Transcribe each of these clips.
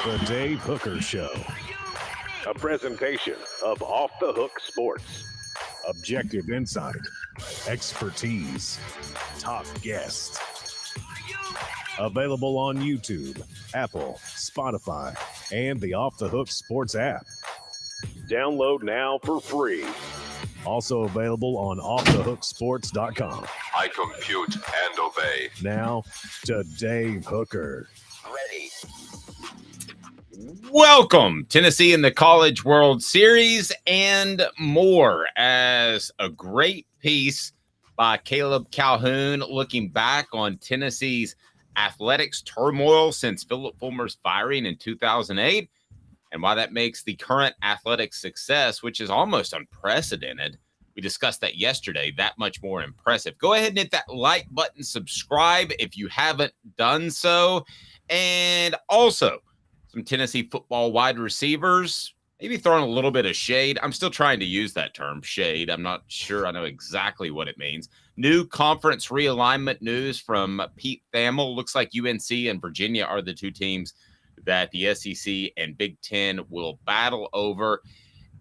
The Dave Hooker Show. A presentation of Off the Hook Sports. Objective insight, expertise, top guests. Available on YouTube, Apple, Spotify, and the Off the Hook Sports app. Download now for free. Also available on offthehooksports.com. I compute and obey. Now to Dave Hooker. Ready. Welcome, Tennessee in the College World Series and more, as a great piece by Caleb Calhoun looking back on Tennessee's athletics turmoil since Philip Fulmer's firing in 2008 and why that makes the current athletic success, which is almost unprecedented. We discussed that yesterday, that much more impressive. Go ahead and hit that like button, subscribe if you haven't done so. And also, some Tennessee football wide receivers, maybe throwing a little bit of shade. I'm still trying to use that term, shade. I'm not sure I know exactly what it means. New conference realignment news from Pete Thamel. Looks like UNC and Virginia are the two teams that the SEC and Big Ten will battle over.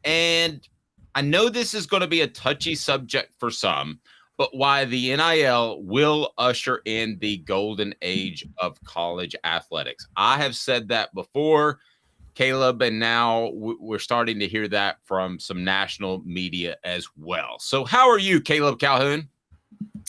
And I know this is going to be a touchy subject for some, but why the NIL will usher in the golden age of college athletics. I have said that before, Caleb, and now we're starting to hear that from some national media as well. So how are you, Caleb Calhoun?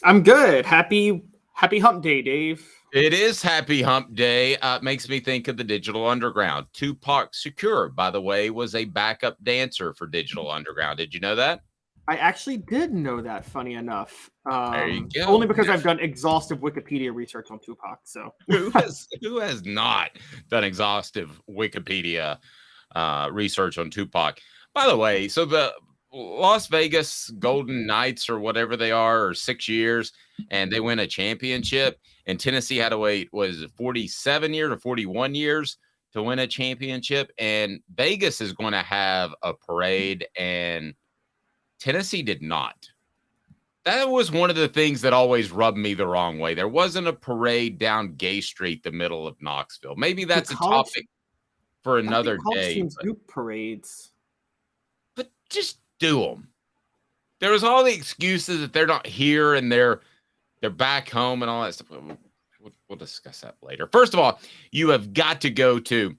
I'm good. Happy hump day, Dave. It is Happy Hump Day. Makes me think of the Digital Underground. Tupac Shakur, by the way, was a backup dancer for Digital Underground. Did you know that? I actually did know that, funny enough. There you go. Only because I've done exhaustive Wikipedia research on Tupac. So who has not done exhaustive Wikipedia research on Tupac? By the way, so the Las Vegas Golden Knights or whatever they are 6 years, and they win a championship. And Tennessee had to wait, was it 47 years or 41 years to win a championship? And Vegas is going to have a parade, and Tennessee did not. That was one of the things that always rubbed me the wrong way. There wasn't a parade down Gay Street, the middle of Knoxville. Maybe that's a topic for another day. Teams do parades. But just do them. There was all the excuses that they're not here and they're back home and all that stuff. We'll discuss that later. First of all, you have got to go to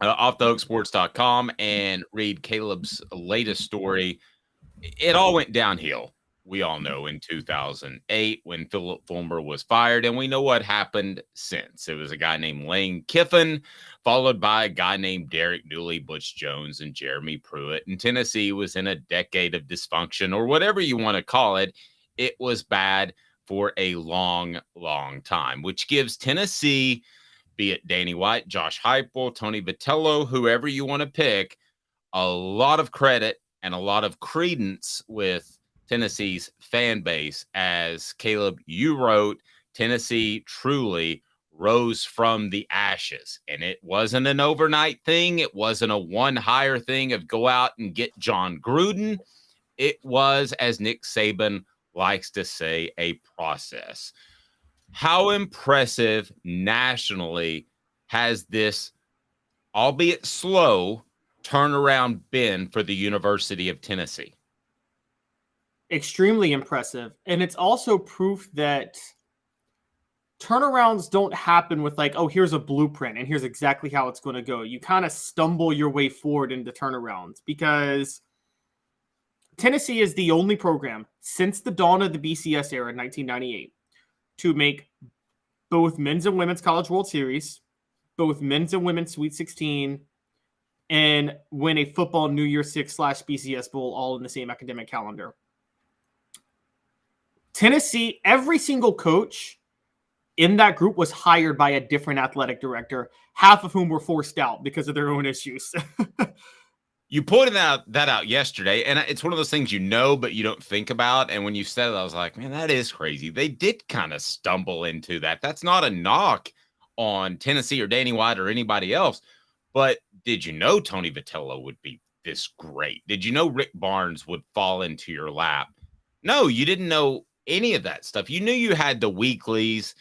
offthehooksports.com and read Caleb's latest story. It all went downhill, we all know, in 2008 when Philip Fulmer was fired, and we know what happened since. It was a guy named Lane Kiffin, followed by a guy named Derek Dooley, Butch Jones, and Jeremy Pruitt. And Tennessee was in a decade of dysfunction, or whatever you want to call it. It was bad for a long, long time, which gives Tennessee, be it Danny White, Josh Heupel, Tony Vitello, whoever you want to pick, a lot of credit and a lot of credence with Tennessee's fan base. As Caleb, you wrote, Tennessee truly rose from the ashes. And it wasn't an overnight thing. It wasn't a one hire thing of go out and get John Gruden. It was, as Nick Saban likes to say, a process. How impressive nationally has this, albeit slow, turnaround been for the University of Tennessee? Extremely impressive. And it's also proof that turnarounds don't happen with like, oh, here's a blueprint and here's exactly how it's going to go. You kind of stumble your way forward into turnarounds, because Tennessee is the only program since the dawn of the BCS era in 1998 to make both men's and women's College World Series, both men's and women's Sweet 16, and win a football New Year's Six / BCS Bowl all in the same academic calendar. Tennessee, every single coach in that group was hired by a different athletic director, half of whom were forced out because of their own issues. You pointed that out yesterday, and it's one of those things you know, but you don't think about. And when you said it, I was like, man, that is crazy. They did kind of stumble into that. That's not a knock on Tennessee or Danny White or anybody else. But did you know Tony Vitello would be this great? Did you know Rick Barnes would fall into your lap? No, you didn't know any of that stuff. You knew you had the weeklies,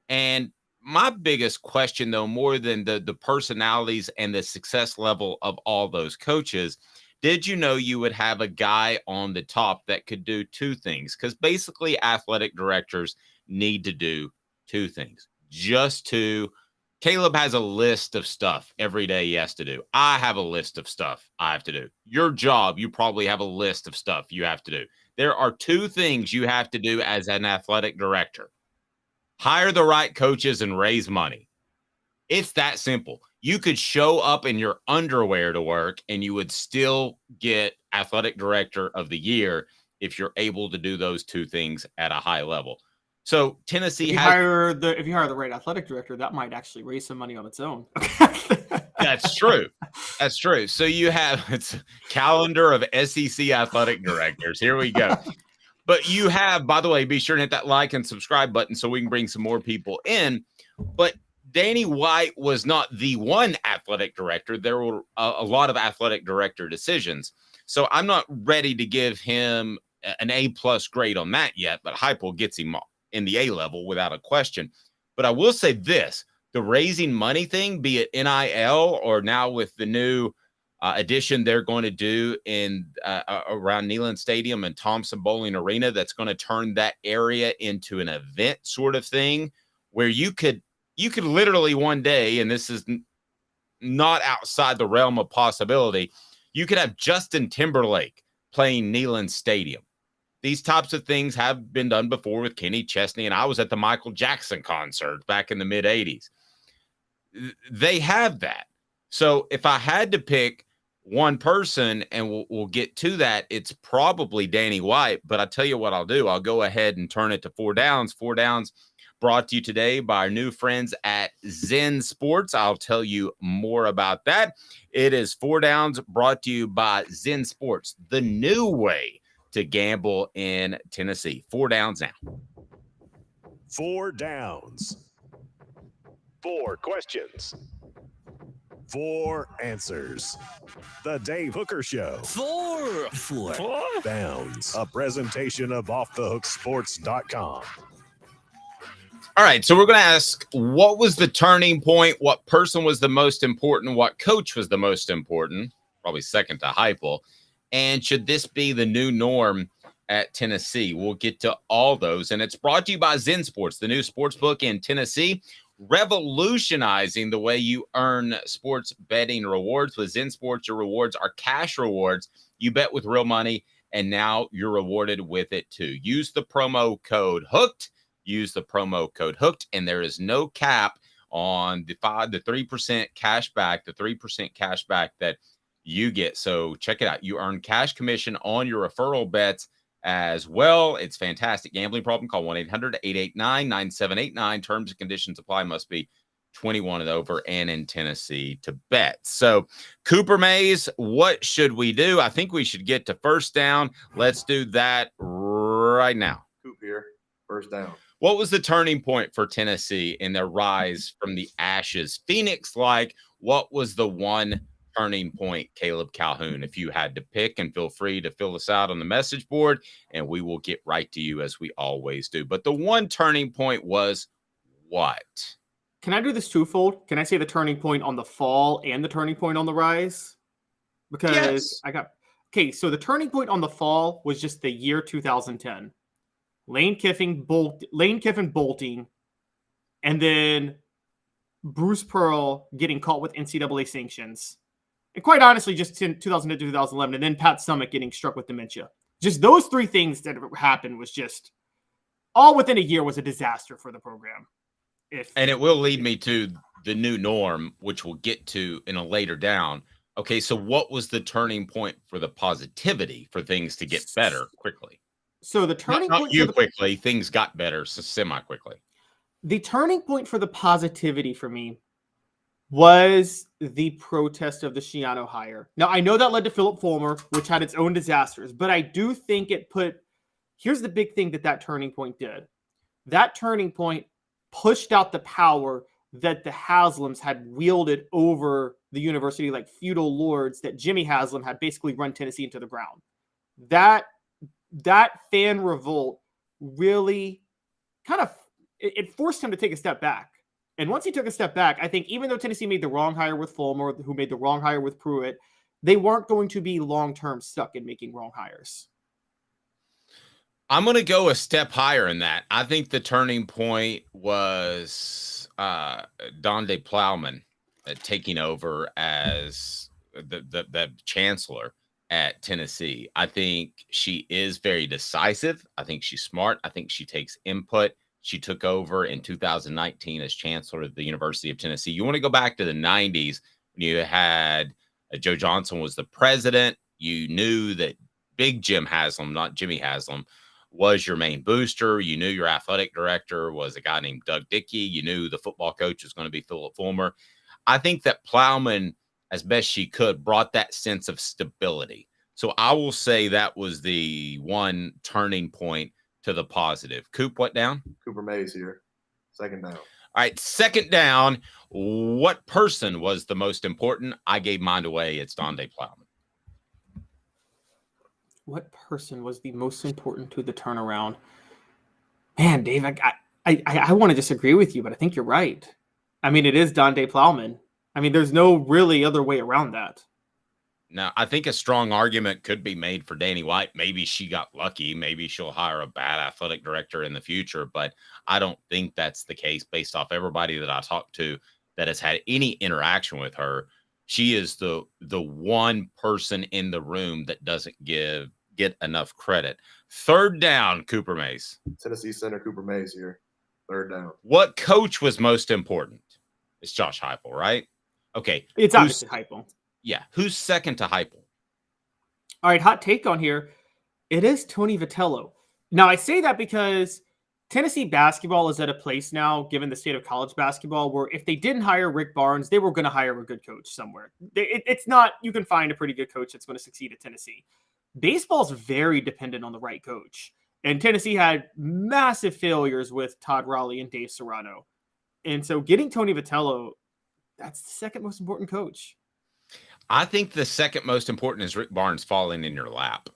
and my biggest question, though, more than the personalities and the success level of all those coaches, did you know you would have a guy on the top that could do two things? Because basically athletic directors need to do two things. Just two. Caleb has a list of stuff every day he has to do. I have a list of stuff I have to do. Your job, you probably have a list of stuff you have to do. There are two things you have to do as an athletic director. Hire the right coaches and raise money. It's that simple. You could show up in your underwear to work and you would still get athletic director of the year if you're able to do those two things at a high level. So Tennessee if you hire the right athletic director, that might actually raise some money on its own. That's true. That's true. So you have it's calendar of SEC athletic directors. Here we go. But you have, by the way, be sure to hit that like and subscribe button so we can bring some more people in. But Danny White was not the one athletic director. There were a lot of athletic director decisions. So I'm not ready to give him an A+ grade on that yet, but Heupel gets him in the A level without a question. But I will say this, the raising money thing, be it NIL or now with the new addition they're going to do in around Neyland Stadium and Thompson Bowling Arena, that's going to turn that area into an event sort of thing where you could literally one day, and this is not outside the realm of possibility, you could have Justin Timberlake playing Neyland Stadium. These types of things have been done before with Kenny Chesney, and I was at the Michael Jackson concert back in the mid-'80s. They have that. So if I had to pick one person, and we'll get to that, it's probably Danny White. But I tell you what I'll do. I'll go ahead and turn it to 4 Downs. 4 Downs brought to you today by our new friends at Zen Sports. I'll tell you more about that. It is 4 Downs brought to you by Zen Sports, the new way to gamble in Tennessee. 4 Downs now. 4 Downs. 4 questions. 4 answers. The Dave Hooker Show. 4 Downs. A presentation of offthehooksports.com. All right, so we're going to ask, what was the turning point? What person was the most important? What coach was the most important? Probably second to Heupel. And should this be the new norm at Tennessee? We'll get to all those. And it's brought to you by Zen Sports, the new sports book in Tennessee, revolutionizing the way you earn sports betting rewards. With Zen Sports, your rewards are cash rewards. You bet with real money, and now you're rewarded with it too. Use the promo code HOOKED. Use the promo code HOOKED, and there is no cap on the 3% cash back, the 3% cash back that you get. So check it out. You earn cash commission on your referral bets as well. It's fantastic. Gambling problem? Call 1-800-889-9789. Terms and conditions apply. Must be 21 and over and in Tennessee to bet. So Cooper Mays, what should we do? I think we should get to first down. Let's do that right now. Coop here. First down. What was the turning point for Tennessee in their rise from the ashes? Phoenix, what was the one turning point, Caleb Calhoun, if you had to pick? And feel free to fill us out on the message board, and we will get right to you as we always do. But the one turning point was what? Can I do this twofold? Can I say the turning point on the fall and the turning point on the rise? Because yes. So the turning point on the fall was just the year 2010. Lane Kiffin bolting, and then Bruce Pearl getting caught with NCAA sanctions. And quite honestly, just in 2010 to 2011, and then Pat Summitt getting struck with dementia. Just those three things that happened was just all within a year was a disaster for the program. And it will lead me to the new norm, which we'll get to in a later down. Okay, so what was the turning point for the positivity for things to get better quickly? So the turning point quickly, things got better semi-quickly. The turning point for the positivity for me was the protest of the Schiano hire. Now, I know that led to Philip Fulmer, which had its own disasters, but I do think here's the big thing that turning point did. That turning point pushed out the power that the Haslams had wielded over the university like feudal lords that Jimmy Haslam had basically run Tennessee into the ground. That fan revolt really it forced him to take a step back. And once he took a step back, I think even though Tennessee made the wrong hire with Fulmer, who made the wrong hire with Pruitt, they weren't going to be long-term stuck in making wrong hires. I'm going to go a step higher in that. I think the turning point was Donde Plowman taking over as the chancellor at Tennessee. I think she is very decisive. I think she's smart. I think she takes input. She took over in 2019 as chancellor of the University of Tennessee. You want to go back to the 90s when you had Joe Johnson was the president. You knew that Big Jim Haslam, not Jimmy Haslam, was your main booster. You knew your athletic director was a guy named Doug Dickey. You knew the football coach was going to be Philip Fulmer. I think that Plowman, as best she could, brought that sense of stability. So I will say that was the one turning point to the positive. Coop, what down? Cooper Mays here. Second down. All right, second down. What person was the most important? I gave mine away. It's Donde Plowman. What person was the most important to the turnaround? Man, Dave, I want to disagree with you, but I think you're right. I mean, it is Donde Plowman. I mean, there's no really other way around that. Now, I think a strong argument could be made for Danny White. Maybe she got lucky. Maybe she'll hire a bad athletic director in the future, but I don't think that's the case based off everybody that I talked to that has had any interaction with her. She is the one person in the room that doesn't get enough credit. Third down, Cooper Mays. Tennessee center Cooper Mays here. Third down. What coach was most important? It's Josh Heupel, right? Okay. It's obviously Heupel. Yeah. Who's second to Heupel? All right, hot take on here. It is Tony Vitello. Now, I say that because Tennessee basketball is at a place now, given the state of college basketball, where if they didn't hire Rick Barnes, they were going to hire a good coach somewhere. It's not, you can find a pretty good coach that's going to succeed at Tennessee. Baseball's very dependent on the right coach. And Tennessee had massive failures with Todd Raleigh and Dave Serrano. And so getting Tony Vitello, that's the second most important coach. I think the second most important is Rick Barnes falling in your lap.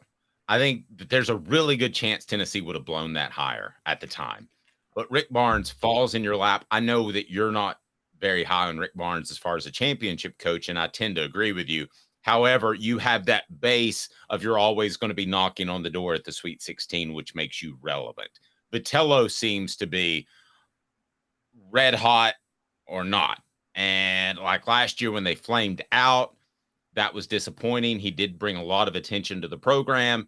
I think that there's a really good chance Tennessee would have blown that higher at the time. But Rick Barnes falls in your lap. I know that you're not very high on Rick Barnes as far as a championship coach, and I tend to agree with you. However, you have that base of you're always going to be knocking on the door at the Sweet 16, which makes you relevant. Vitello seems to be red hot or not. And like last year when they flamed out, that was disappointing. He did bring a lot of attention to the program.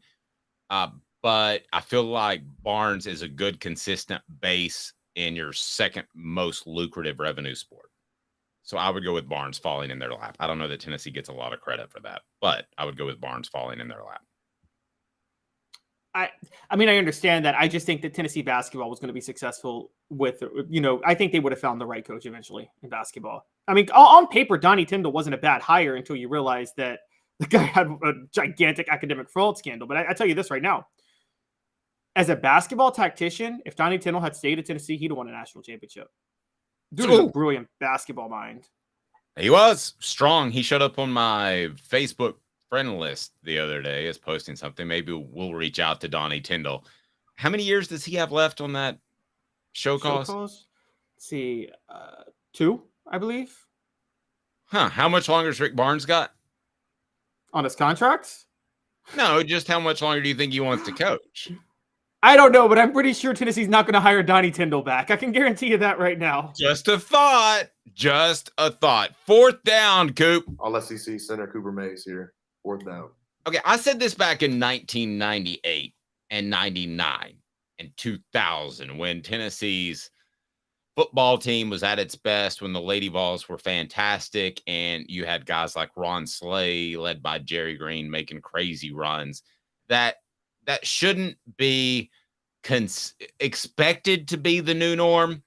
But I feel like Barnes is a good, consistent base in your second most lucrative revenue sport. So I would go with Barnes falling in their lap. I don't know that Tennessee gets a lot of credit for that, but I would go with Barnes falling in their lap. I mean, I understand that. I just think that Tennessee basketball was going to be successful with, I think they would have found the right coach eventually in basketball. I mean, on paper, Donnie Tyndall wasn't a bad hire until you realize that the guy had a gigantic academic fraud scandal. But I tell you this right now, as a basketball tactician, if Donnie Tyndall had stayed at Tennessee, he'd have won a national championship. Dude is a brilliant basketball mind. He was strong. He showed up on my Facebook friend list the other day as posting something. Maybe we'll reach out to Donnie Tyndall. How many years does he have left on that show cause? Let's see, 2, I believe. Huh. How much longer has Rick Barnes got? On his contracts? No, just how much longer do you think he wants to coach? I don't know, but I'm pretty sure Tennessee's not going to hire Donnie Tyndall back. I can guarantee you that right now. Just a thought. Just a thought. Fourth down, Coop. All SEC center Cooper Mays here. Fourth down. Okay, I said this back in 1998 and 99 and 2000 when Tennessee's football team was at its best, when the Lady Vols were fantastic, and you had guys like Ron Slay, led by Jerry Green, making crazy runs. That shouldn't be expected to be the new norm,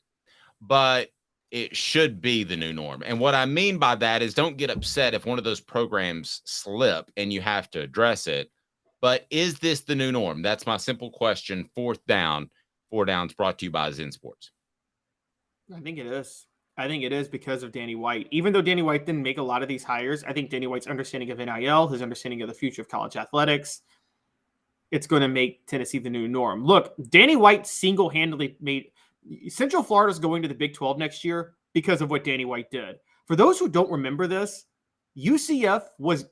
but it should be the new norm. And what I mean by that is don't get upset if one of those programs slip and you have to address it. But is this the new norm? That's my simple question. Fourth down. 4 downs brought to you by Zen Sports. I think it is. I think it is because of Danny White. Even though Danny White didn't make a lot of these hires, I think Danny White's understanding of NIL, his understanding of the future of college athletics, it's going to make Tennessee the new norm. Look, Danny White single-handedly Central Florida is going to the Big 12 next year because of what Danny White did. For those who don't remember this,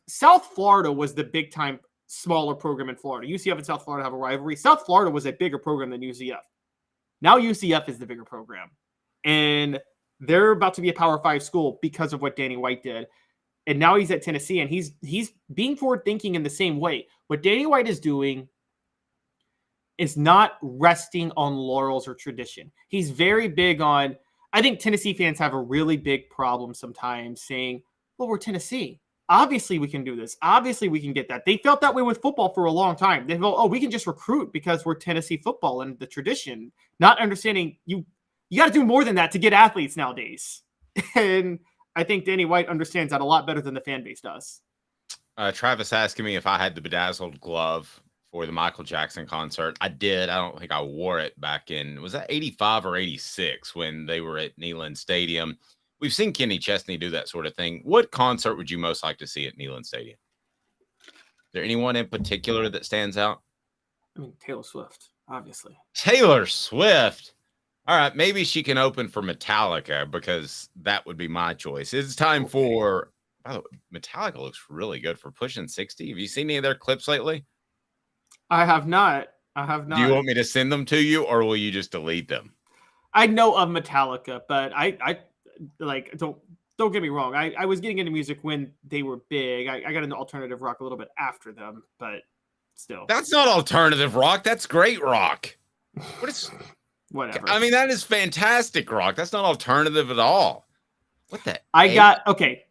South Florida was the big time smaller program in Florida. UCF and South Florida have a rivalry. South Florida was a bigger program than UCF. Now UCF is the bigger program. And they're about to be a Power 5 school because of what Danny White did. And now he's at Tennessee, and he's being forward thinking in the same way. What Danny White is doing is not resting on laurels or tradition. He's very big on, I think Tennessee fans have a really big problem sometimes saying, well, we're Tennessee. Obviously we can do this. Obviously we can get that. They felt that way with football for a long time. They felt, oh, we can just recruit because we're Tennessee football and the tradition, not understanding you got to do more than that to get athletes nowadays. And I think Danny White understands that a lot better than the fan base does. Travis asking me if I had the bedazzled glove for the Michael Jackson concert. I did. I don't think I wore it back in, was that 85 or 86 when they were at Neyland Stadium? We've seen Kenny Chesney do that sort of thing. What concert would you most like to see at Neyland Stadium? Is there anyone in particular that stands out? I mean, Taylor Swift, obviously. Taylor Swift. All right, maybe she can open for Metallica because that would be my choice. It's time for, by the way, Metallica looks really good for pushing 60. Have you seen any of their clips lately? I have not. Do you want me to send them to you or will you just delete them? I know of Metallica, but I like, don't get me wrong. I was getting into music when they were big. I got into alternative rock a little bit after them, but still. That's not alternative rock. That's great rock. What is... Whatever. I mean, that is fantastic rock. That's not alternative at all. What the? Okay.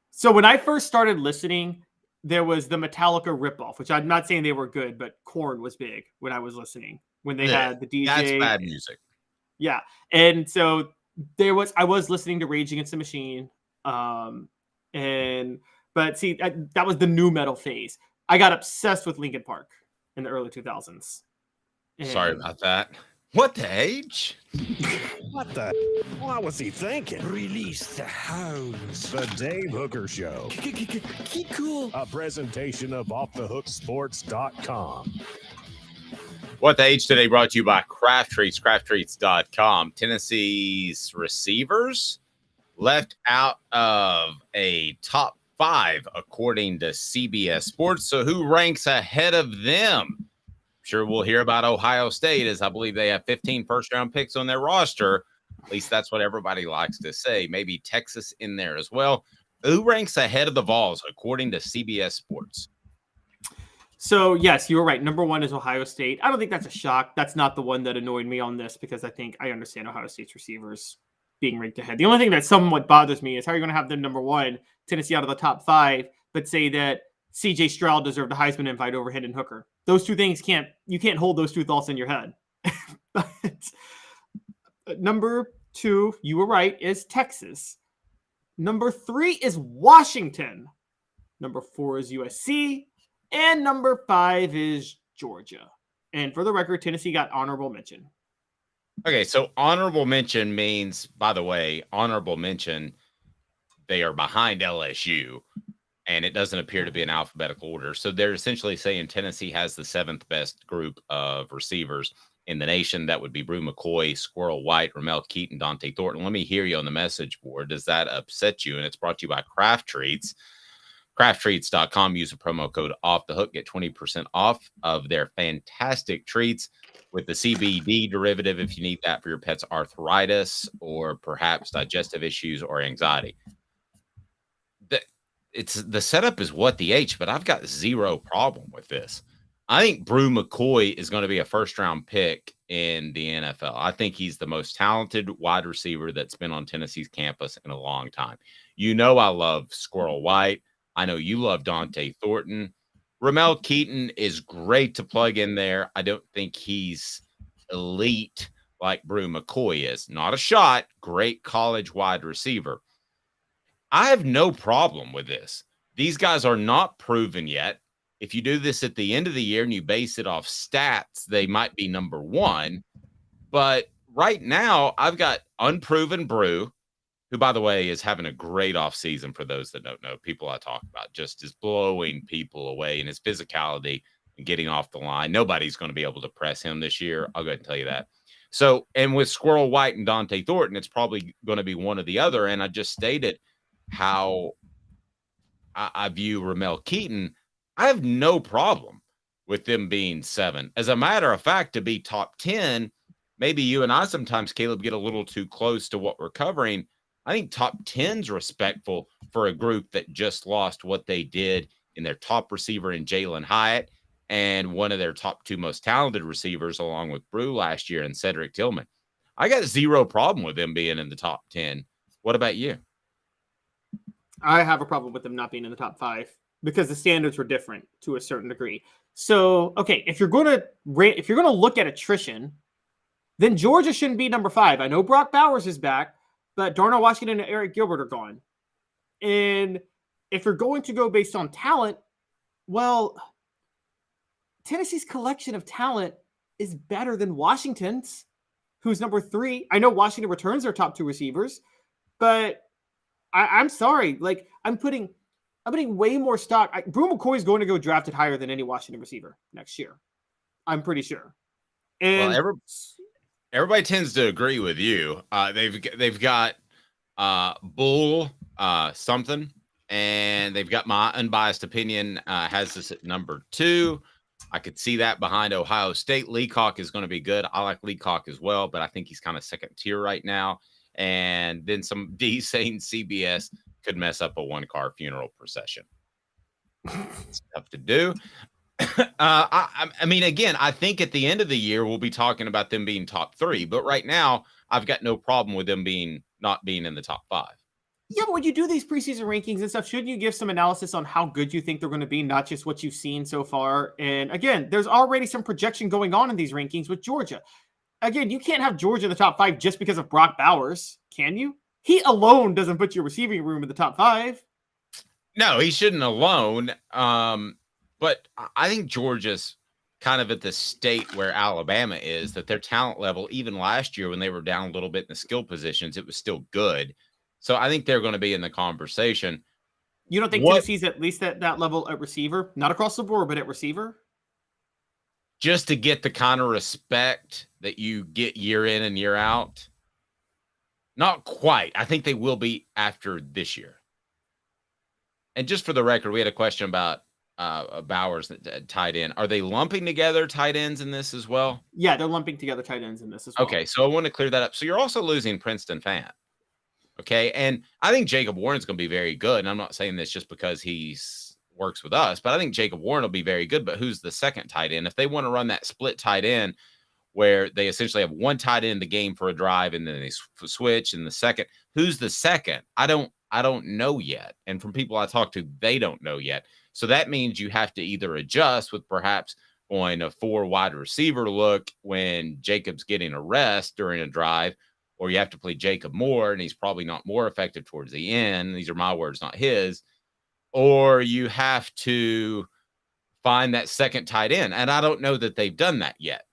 So when I first started listening, there was the Metallica ripoff, which I'm not saying they were good, but Korn was big when I was listening. When they had the DJ. That's bad music. Yeah. And so I was listening to Rage Against the Machine. But see, that was the new metal phase. I got obsessed with Linkin Park in the early 2000s. Sorry about that. What the age? What the? What was he thinking? Release the hounds. The Dave Hooker Show. Keep cool. A presentation of offthehooksports.com. What the age today brought to you by Craft Treats, crafttreats.com. Tennessee's receivers left out of a top 5 according to CBS Sports. So who ranks ahead of them? Sure, we'll hear about Ohio State, as I believe they have 15 first-round picks on their roster. At least that's what everybody likes to say. Maybe Texas in there as well. Who ranks ahead of the Vols, according to CBS Sports? So, yes, you were right. Number 1 is Ohio State. I don't think that's a shock. That's not the one that annoyed me on this because I understand Ohio State's receivers being ranked ahead. The only thing that somewhat bothers me is how you're going to have them number 1, Tennessee out of the top 5, but say that C.J. Stroud deserved a Heisman invite over Hendon Hooker. Those two things you can't hold those two thoughts in your head. But number 2, you were right, is Texas. Number 3 is Washington. Number 4 is USC. And number 5 is Georgia. And for the record, Tennessee got honorable mention. Okay, so honorable mention means, by the way, honorable mention, they are behind LSU. And it doesn't appear to be in alphabetical order. So they're essentially saying Tennessee has the 7th best group of receivers in the nation. That would be Brew McCoy, Squirrel White, Ramel Keaton, Dante Thornton. Let me hear you on the message board. Does that upset you? And it's brought to you by Craft Treats. CraftTreats.com. Use the promo code OFFTHEHOOK. Get 20% off of their fantastic treats with the CBD derivative if you need that for your pet's arthritis or perhaps digestive issues or anxiety. The setup is what the H, but I've got zero problem with this. I think Brew McCoy is going to be a first-round pick in the NFL. I think he's the most talented wide receiver that's been on Tennessee's campus in a long time. You know I love Squirrel White. I know you love Dante Thornton. Ramel Keaton is great to plug in there. I don't think he's elite like Brew McCoy is. Not a shot. Great college wide receiver. I have no problem with this. These guys are not proven yet. If you do this at the end of the year and you base it off stats, they might be number 1. But right now, I've got unproven Brew, who, by the way, is having a great offseason for those that don't know. People I talk about just is blowing people away in his physicality and getting off the line. Nobody's going to be able to press him this year. I'll go ahead and tell you that. So, and with Squirrel White and Dante Thornton, it's probably going to be one or the other. And I just stated how I view Ramel Keaton. I have no problem with them being 7. As a matter of fact, to be top 10, maybe you and I sometimes, Caleb, get a little too close to what we're covering. I think top 10's respectful for a group that just lost what they did in their top receiver in Jalen Hyatt and one of their top 2 most talented receivers along with Brew last year and Cedric Tillman. I got zero problem with them being in the top 10. What about you? I have a problem with them not being in the top 5 because the standards were different to a certain degree. So, okay, if you're going to look at attrition, then Georgia shouldn't be number 5. I know Brock Bowers is back, but Darnell Washington and Eric Gilbert are gone. And if you're going to go based on talent, well, Tennessee's collection of talent is better than Washington's, who's number 3. I know Washington returns their top 2 receivers, but I'm sorry. Like, I'm putting way more stock. Brew McCoy is going to go drafted higher than any Washington receiver next year. I'm pretty sure. And everybody tends to agree with you. They've got Bull something, and they've got my unbiased opinion has this at number 2. I could see that behind Ohio State. Leacock is going to be good. I like Leacock as well, but I think he's kind of second tier right now. And then some D saying CBS could mess up a 1-car funeral procession. It's tough to do. I mean, again, I think at the end of the year, we'll be talking about them being top 3. But right now, I've got no problem with them not being in the top 5. Yeah, but when you do these preseason rankings and stuff, shouldn't you give some analysis on how good you think they're going to be, not just what you've seen so far? And again, there's already some projection going on in these rankings with Georgia. Again, you can't have Georgia in the top 5 just because of Brock Bowers, can you? He alone doesn't put your receiving room in the top 5. No, he shouldn't alone. But I think Georgia's kind of at the state where Alabama is, that their talent level, even last year when they were down a little bit in the skill positions, it was still good. So I think they're going to be in the conversation. You don't think Tennessee's at least at that level at receiver? Not across the board, but at receiver? Just to get the kind of respect that you get year in and year out? Not quite. I think they will be after this year. And just for the record, we had a question about Bowers that tied in. Are they lumping together tight ends in this as well? Yeah, they're lumping together tight ends in this as well. Okay, so I want to clear that up. So you're also losing Princeton Fant. Okay, and I think Jacob Warren's going to be very good. And I'm not saying this just because he's works with us, but I think Jacob Warren will be very good. But who's the second tight end? If they want to run that split tight end where they essentially have one tight end in the game for a drive and then they switch in the second, who's the second? I don't know yet. And from people I talk to, they don't know yet. So that means you have to either adjust with perhaps on a 4 wide receiver look when Jacob's getting a rest during a drive, or you have to play Jacob more, and he's probably not more effective towards the end. These are my words, not his. Or you have to find that second tight end. And I don't know that they've done that yet.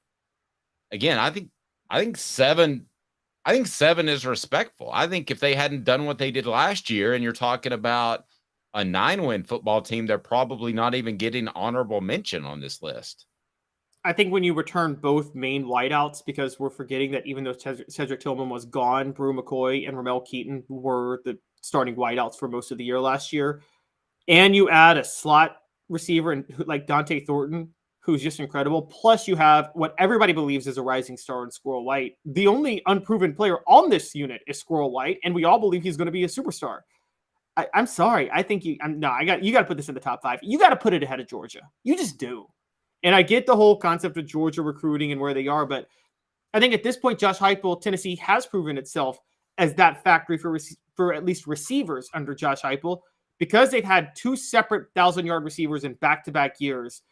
Again, I think 7 is respectful. I think if they hadn't done what they did last year, and you're talking about a 9-win football team, they're probably not even getting honorable mention on this list. I think when you return both main wideouts, because we're forgetting that even though Cedric Tillman was gone, Brew McCoy and Ramel Keaton were the starting wideouts for most of the year last year, and you add a slot receiver like Dante Thornton, who's just incredible, plus you have what everybody believes is a rising star in Squirrel White. The only unproven player on this unit is Squirrel White, and we all believe he's going to be a superstar. I'm sorry. I think you got to put this in the top 5. You got to put it ahead of Georgia. You just do. And I get the whole concept of Georgia recruiting and where they are, but I think at this point, Josh Heupel, Tennessee has proven itself as that factory for at least receivers under Josh Heupel, because they've had 2 separate 1,000-yard receivers in back-to-back years,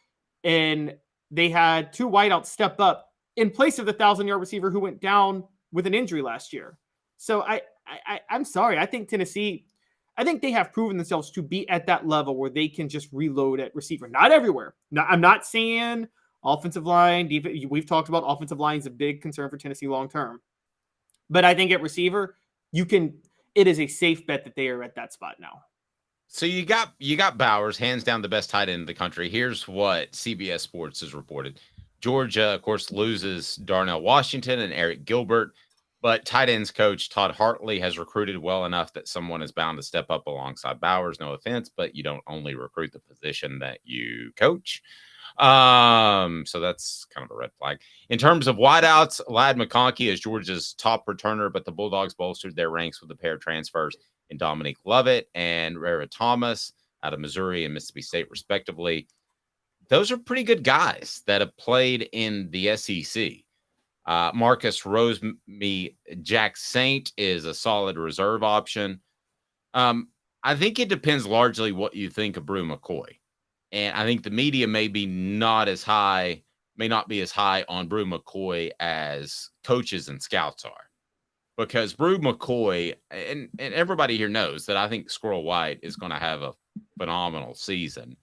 and they had 2 wideouts step up in place of the 1,000-yard receiver who went down with an injury last year. So I'm sorry. I think Tennessee, they have proven themselves to be at that level where they can just reload at receiver. Not everywhere. I'm not saying offensive line. We've talked about offensive line is a big concern for Tennessee long term. But I think at receiver, it is a safe bet that they are at that spot now. So you got Bowers, hands down the best tight end in the country. Here's what CBS Sports has reported. Georgia, of course, loses Darnell Washington and Eric Gilbert, but tight ends coach Todd Hartley has recruited well enough that someone is bound to step up alongside Bowers. No offense, but you don't only recruit the position that you coach. So that's kind of a red flag. In terms of wideouts, Ladd McConkey is Georgia's top returner, but the Bulldogs bolstered their ranks with a pair of transfers in Dominique Lovett and Rara Thomas out of Missouri and Mississippi State, respectively. Those are pretty good guys that have played in the SEC. Marcus Jack Saint is a solid reserve option. I think it depends largely what you think of Brew McCoy. And I think the media may not be as high on Brew McCoy as coaches and scouts are. Because Brew McCoy, and everybody here knows that I think Squirrel White is going to have a phenomenal season.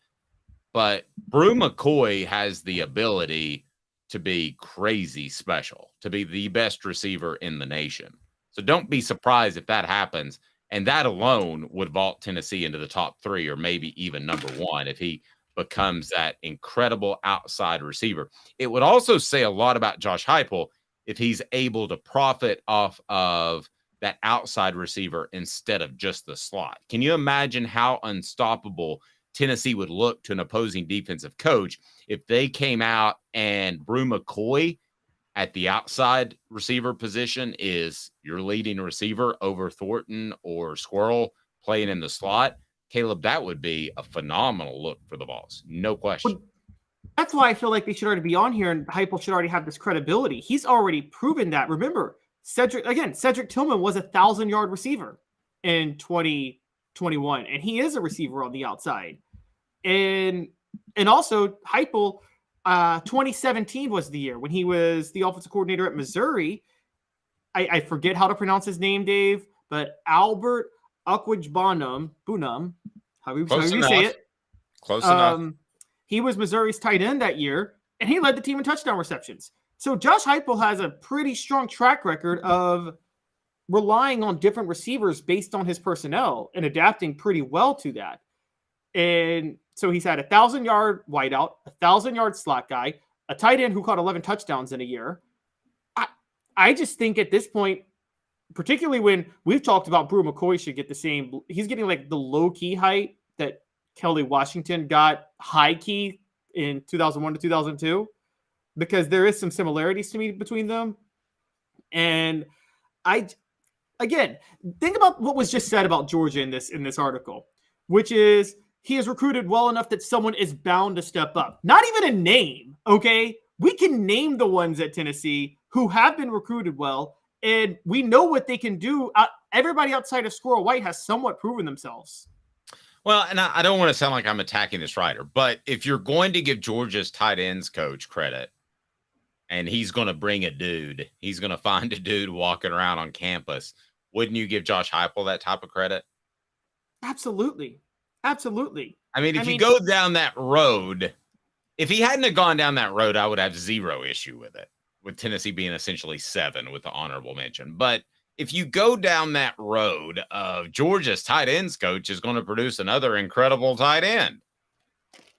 But Brew McCoy has the ability to be crazy special, to be the best receiver in the nation. So don't be surprised if that happens. And that alone would vault Tennessee into the top 3 or maybe even number 1 if he becomes that incredible outside receiver. It would also say a lot about Josh Heupel if he's able to profit off of that outside receiver instead of just the slot. Can you imagine how unstoppable Tennessee would look to an opposing defensive coach if they came out and Brew McCoy at the outside receiver position is your leading receiver over Thornton or Squirrel playing in the slot? Caleb, that would be a phenomenal look for the Vols. No question. That's why I feel like they should already be on here and Heupel should already have this credibility. He's already proven that. Remember, Cedric Tillman was 1,000-yard receiver in 2021, and he is a receiver on the outside. And also, Heupel, 2017 was the year when he was the offensive coordinator at Missouri. I forget how to pronounce his name, Dave, but Albert Bunham, however you say it. Close enough. He was Missouri's tight end that year, and he led the team in touchdown receptions. So Josh Heupel has a pretty strong track record of relying on different receivers based on his personnel and adapting pretty well to that. And so he's had 1,000-yard wideout, 1,000-yard slot guy, a tight end who caught 11 touchdowns in a year. I just think at this point, particularly when we've talked about Brew McCoy should get the same, he's getting like the low-key height that Kelly Washington got high-key in 2001 to 2002, because there is some similarities to me between them. And again, think about what was just said about Georgia in this article, which is he has recruited well enough that someone is bound to step up. Not even a name, okay? We can name the ones at Tennessee who have been recruited well, and we know what they can do. Everybody outside of Squirrel White has somewhat proven themselves. Well, and I don't want to sound like I'm attacking this writer, but if you're going to give Georgia's tight ends coach credit, and he's going to bring a dude, he's going to find a dude walking around on campus, wouldn't you give Josh Heupel that type of credit? Absolutely. Absolutely. I mean, if you go down that road, if he hadn't have gone down that road, I would have zero issue with it, with Tennessee being essentially 7 with the honorable mention. But if you go down that road of Georgia's tight ends coach is going to produce another incredible tight end.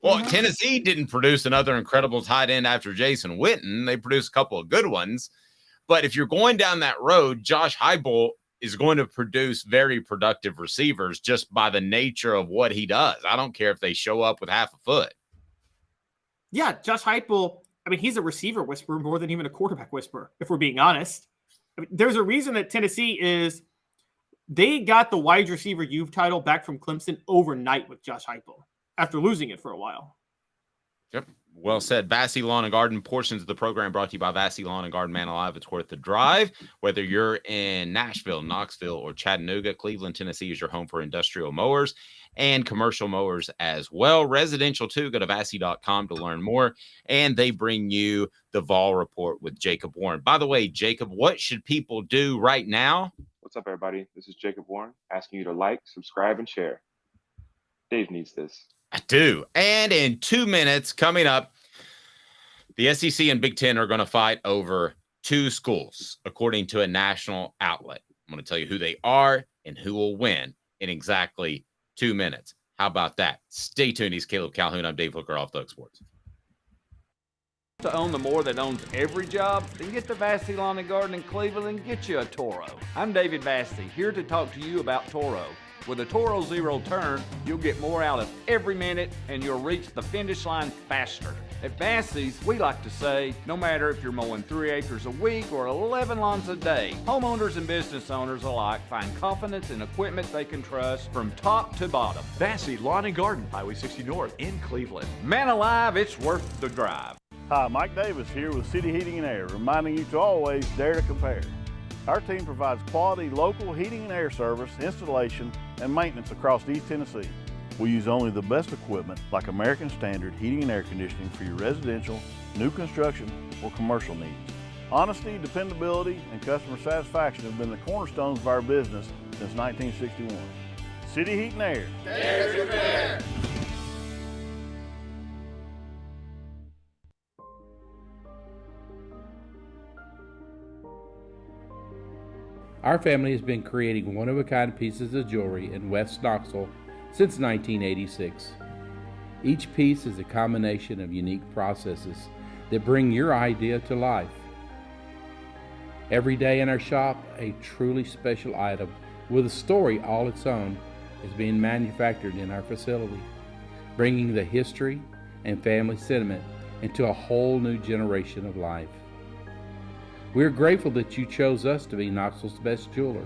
Well, Tennessee didn't produce another incredible tight end after Jason Witten. They produced a couple of good ones. But if you're going down that road, Josh Heupel is going to produce very productive receivers just by the nature of what he does. I don't care if they show up with half a foot. Yeah, Josh Heupel, I mean, he's a receiver whisperer more than even a quarterback whisperer, if we're being honest. I mean, there's a reason that Tennessee they got the wide receiver youth title back from Clemson overnight with Josh Heupel after losing it for a while. Yep. Well said. Vassy Lawn and Garden. Portions of the program brought to you by Vassy Lawn and Garden. Man alive, it's worth the drive. Whether you're in Nashville, Knoxville, or Chattanooga, Cleveland, Tennessee is your home for industrial mowers and commercial mowers as well. Residential too. Go to Vassy.com to learn more. And they bring you the Vol Report with Jacob Warren. By the way, Jacob, what should people do right now? What's up, everybody? This is Jacob Warren asking you to like, subscribe, and share. Dave needs this. I do. And in 2 minutes coming up, the SEC and Big Ten are going to fight over 2 schools, according to a national outlet. I'm going to tell you who they are and who will win in exactly 2 minutes. How about that? Stay tuned. He's Caleb Calhoun. I'm Dave Hooker, Off the Hook Sports. To own the more that owns every job? Then get to Vassy Lawn and Garden in Cleveland and get you a Toro. I'm David Vassy, here to talk to you about Toro. With a Toro Zero Turn, you'll get more out of every minute and you'll reach the finish line faster. At Vassy's, we like to say, no matter if you're mowing 3 acres a week or 11 lawns a day, homeowners and business owners alike find confidence in equipment they can trust from top to bottom. Vassy Lawn and Garden, Highway 60 North in Cleveland. Man alive, it's worth the drive. Hi, Mike Davis here with City Heating and Air, reminding you to always dare to compare. Our team provides quality local heating and air service, installation, and maintenance across East Tennessee. We use only the best equipment like American Standard heating and air conditioning for your residential, new construction, or commercial needs. Honesty, dependability, and customer satisfaction have been the cornerstones of our business since 1961. City Heat and Air. Dare to compare. Our family has been creating one-of-a-kind pieces of jewelry in West Knoxville since 1986. Each piece is a combination of unique processes that bring your idea to life. Every day in our shop, a truly special item with a story all its own is being manufactured in our facility, bringing the history and family sentiment into a whole new generation of life. We're grateful that you chose us to be Knoxville's best jeweler,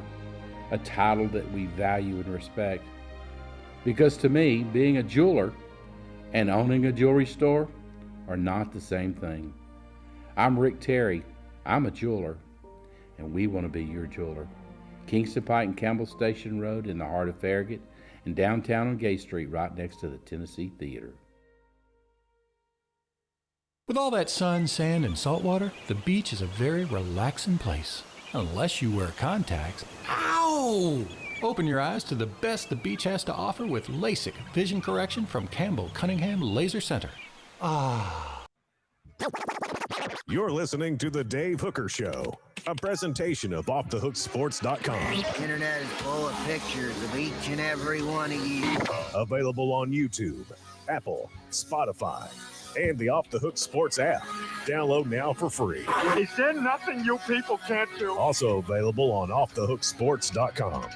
a title that we value and respect. Because to me, being a jeweler and owning a jewelry store are not the same thing. I'm Rick Terry, I'm a jeweler, and we want to be your jeweler. Kingston Pike and Campbell Station Road in the heart of Farragut, and downtown on Gay Street right next to the Tennessee Theater. With all that sun, sand, and salt water, the beach is a very relaxing place. Unless you wear contacts. Ow! Open your eyes to the best the beach has to offer with LASIK vision correction from Campbell Cunningham Laser Center. Ah. You're listening to The Dave Hooker Show, a presentation of OffTheHookSports.com. The internet is full of pictures of each and every one of you. Available on YouTube, Apple, Spotify, and the Off the Hook Sports app. Download now for free. Is there nothing you people can't do? Also available on OffTheHookSports.com.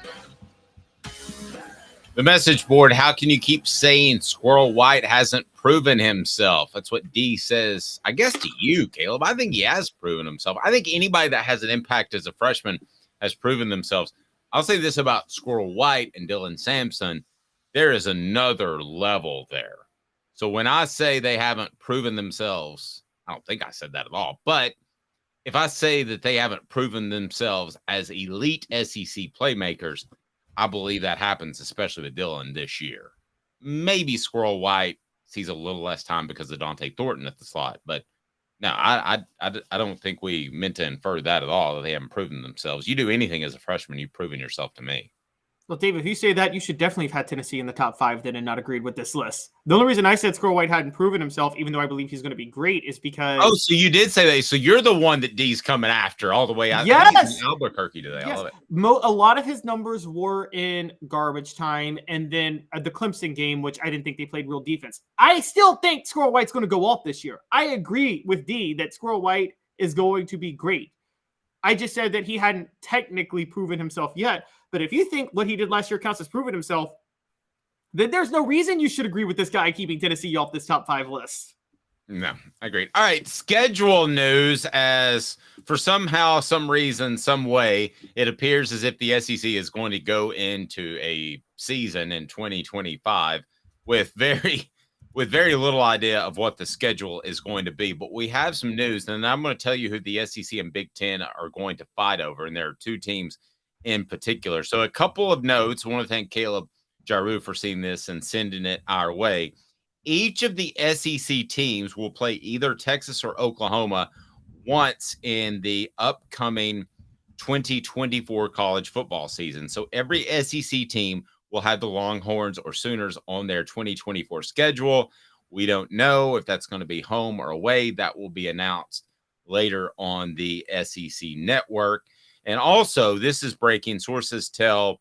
The message board, how can you keep saying Squirrel White hasn't proven himself? That's what D says, I guess to you, Caleb. I think he has proven himself. I think anybody that has an impact as a freshman has proven themselves. I'll say this about Squirrel White and Dylan Sampson. There is another level there. So when I say they haven't proven themselves, I don't think I said that at all. But if I say that they haven't proven themselves as elite SEC playmakers, I believe that happens, especially with Dylan this year. Maybe Squirrel White sees a little less time because of Dante Thornton at the slot. But no, I don't think we meant to infer that at all, that they haven't proven themselves. You do anything as a freshman, you've proven yourself to me. Well, Dave, if you say that, you should definitely have had Tennessee in the top 5 then and not agreed with this list. The only reason I said Squirrel White hadn't proven himself, even though I believe he's going to be great, is because... Oh, so you did say that. So you're the one that D's coming after all the way out. Yes! Albuquerque today. Yes. I love it. A lot of his numbers were in garbage time, and then the Clemson game, which I didn't think they played real defense. I still think Squirrel White's going to go off this year. I agree with D that Squirrel White is going to be great. I just said that he hadn't technically proven himself yet. But if you think what he did last year counts as proven himself, then there's no reason you should agree with this guy keeping Tennessee off this top 5 list. No, I agree. All right, schedule news. As for somehow, some reason, some way, it appears as if the SEC is going to go into a season in 2025 with very little idea of what the schedule is going to be. But we have some news, and I'm going to tell you who the SEC and Big Ten are going to fight over, and there are 2 teams in particular. So a couple of notes. I want to thank Caleb Jaru for seeing this and sending it our way. Each of the SEC teams will play either Texas or Oklahoma once in the upcoming 2024 college football season. So every SEC team will have the Longhorns or Sooners on their 2024 schedule. We don't know if that's going to be home or away. That will be announced later on the SEC network. And also, this is breaking. Sources tell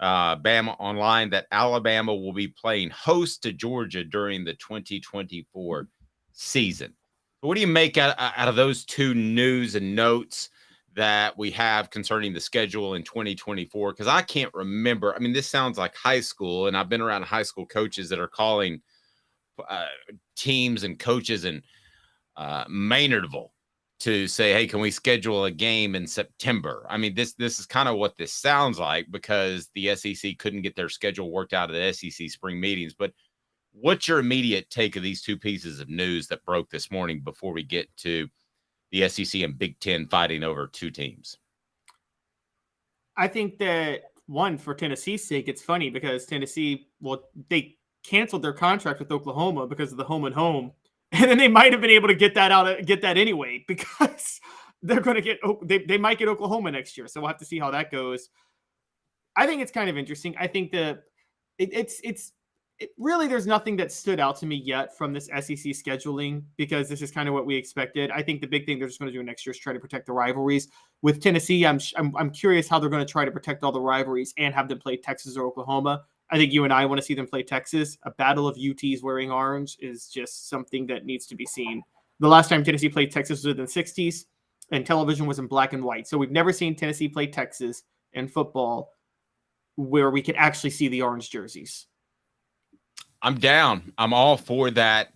Bama Online that Alabama will be playing host to Georgia during the 2024 season. What do you make out of those two news and notes that we have concerning the schedule in 2024? Because I can't remember. I mean, this sounds like high school, and I've been around high school coaches that are calling teams and coaches in Maynardville to say, hey, can we schedule a game in September? I mean, this is kind of what this sounds like, because the SEC couldn't get their schedule worked out at the SEC spring meetings. But what's your immediate take of these two pieces of news that broke this morning before we get to the SEC and Big Ten fighting over two teams? I think that, one, for Tennessee's sake, it's funny because Tennessee, well, they canceled their contract with Oklahoma because of the home and home. And then they might have been able to get that anyway, because they're going to get, they might get Oklahoma next year. So we'll have to see how that goes. I think it's kind of interesting. I think that it's really, there's nothing that stood out to me yet from this SEC scheduling, because this is kind of what we expected. I think the big thing they're just going to do next year is try to protect the rivalries. With Tennessee, I'm curious how they're going to try to protect all the rivalries and have them play Texas or Oklahoma. I think you and I want to see them play Texas. A battle of UTs wearing orange is just something that needs to be seen. The last time Tennessee played Texas was in the 60s, and television was in black and white. So we've never seen Tennessee play Texas in football where we could actually see the orange jerseys. I'm down. I'm all for that.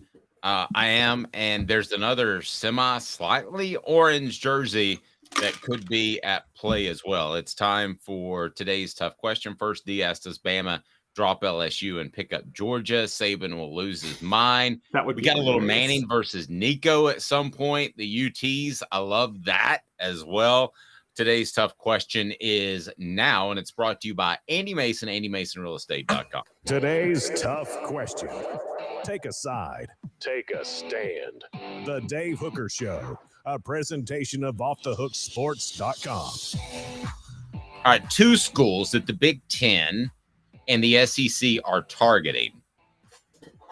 I am. And there's another slightly orange jersey that could be at play as well. It's time for today's tough question. First, D asked us, Bama drop LSU and pick up Georgia. Saban will lose his mind. We got a little Manning versus Nico at some point. The UTs, I love that as well. Today's tough question is now, and it's brought to you by Andy Mason, AndyMasonRealEstate.com. Today's tough question. Take a side. Take a stand. The Dave Hooker Show, a presentation of offthehooksports.com. All right, two schools that the Big Ten and the SEC are targeting.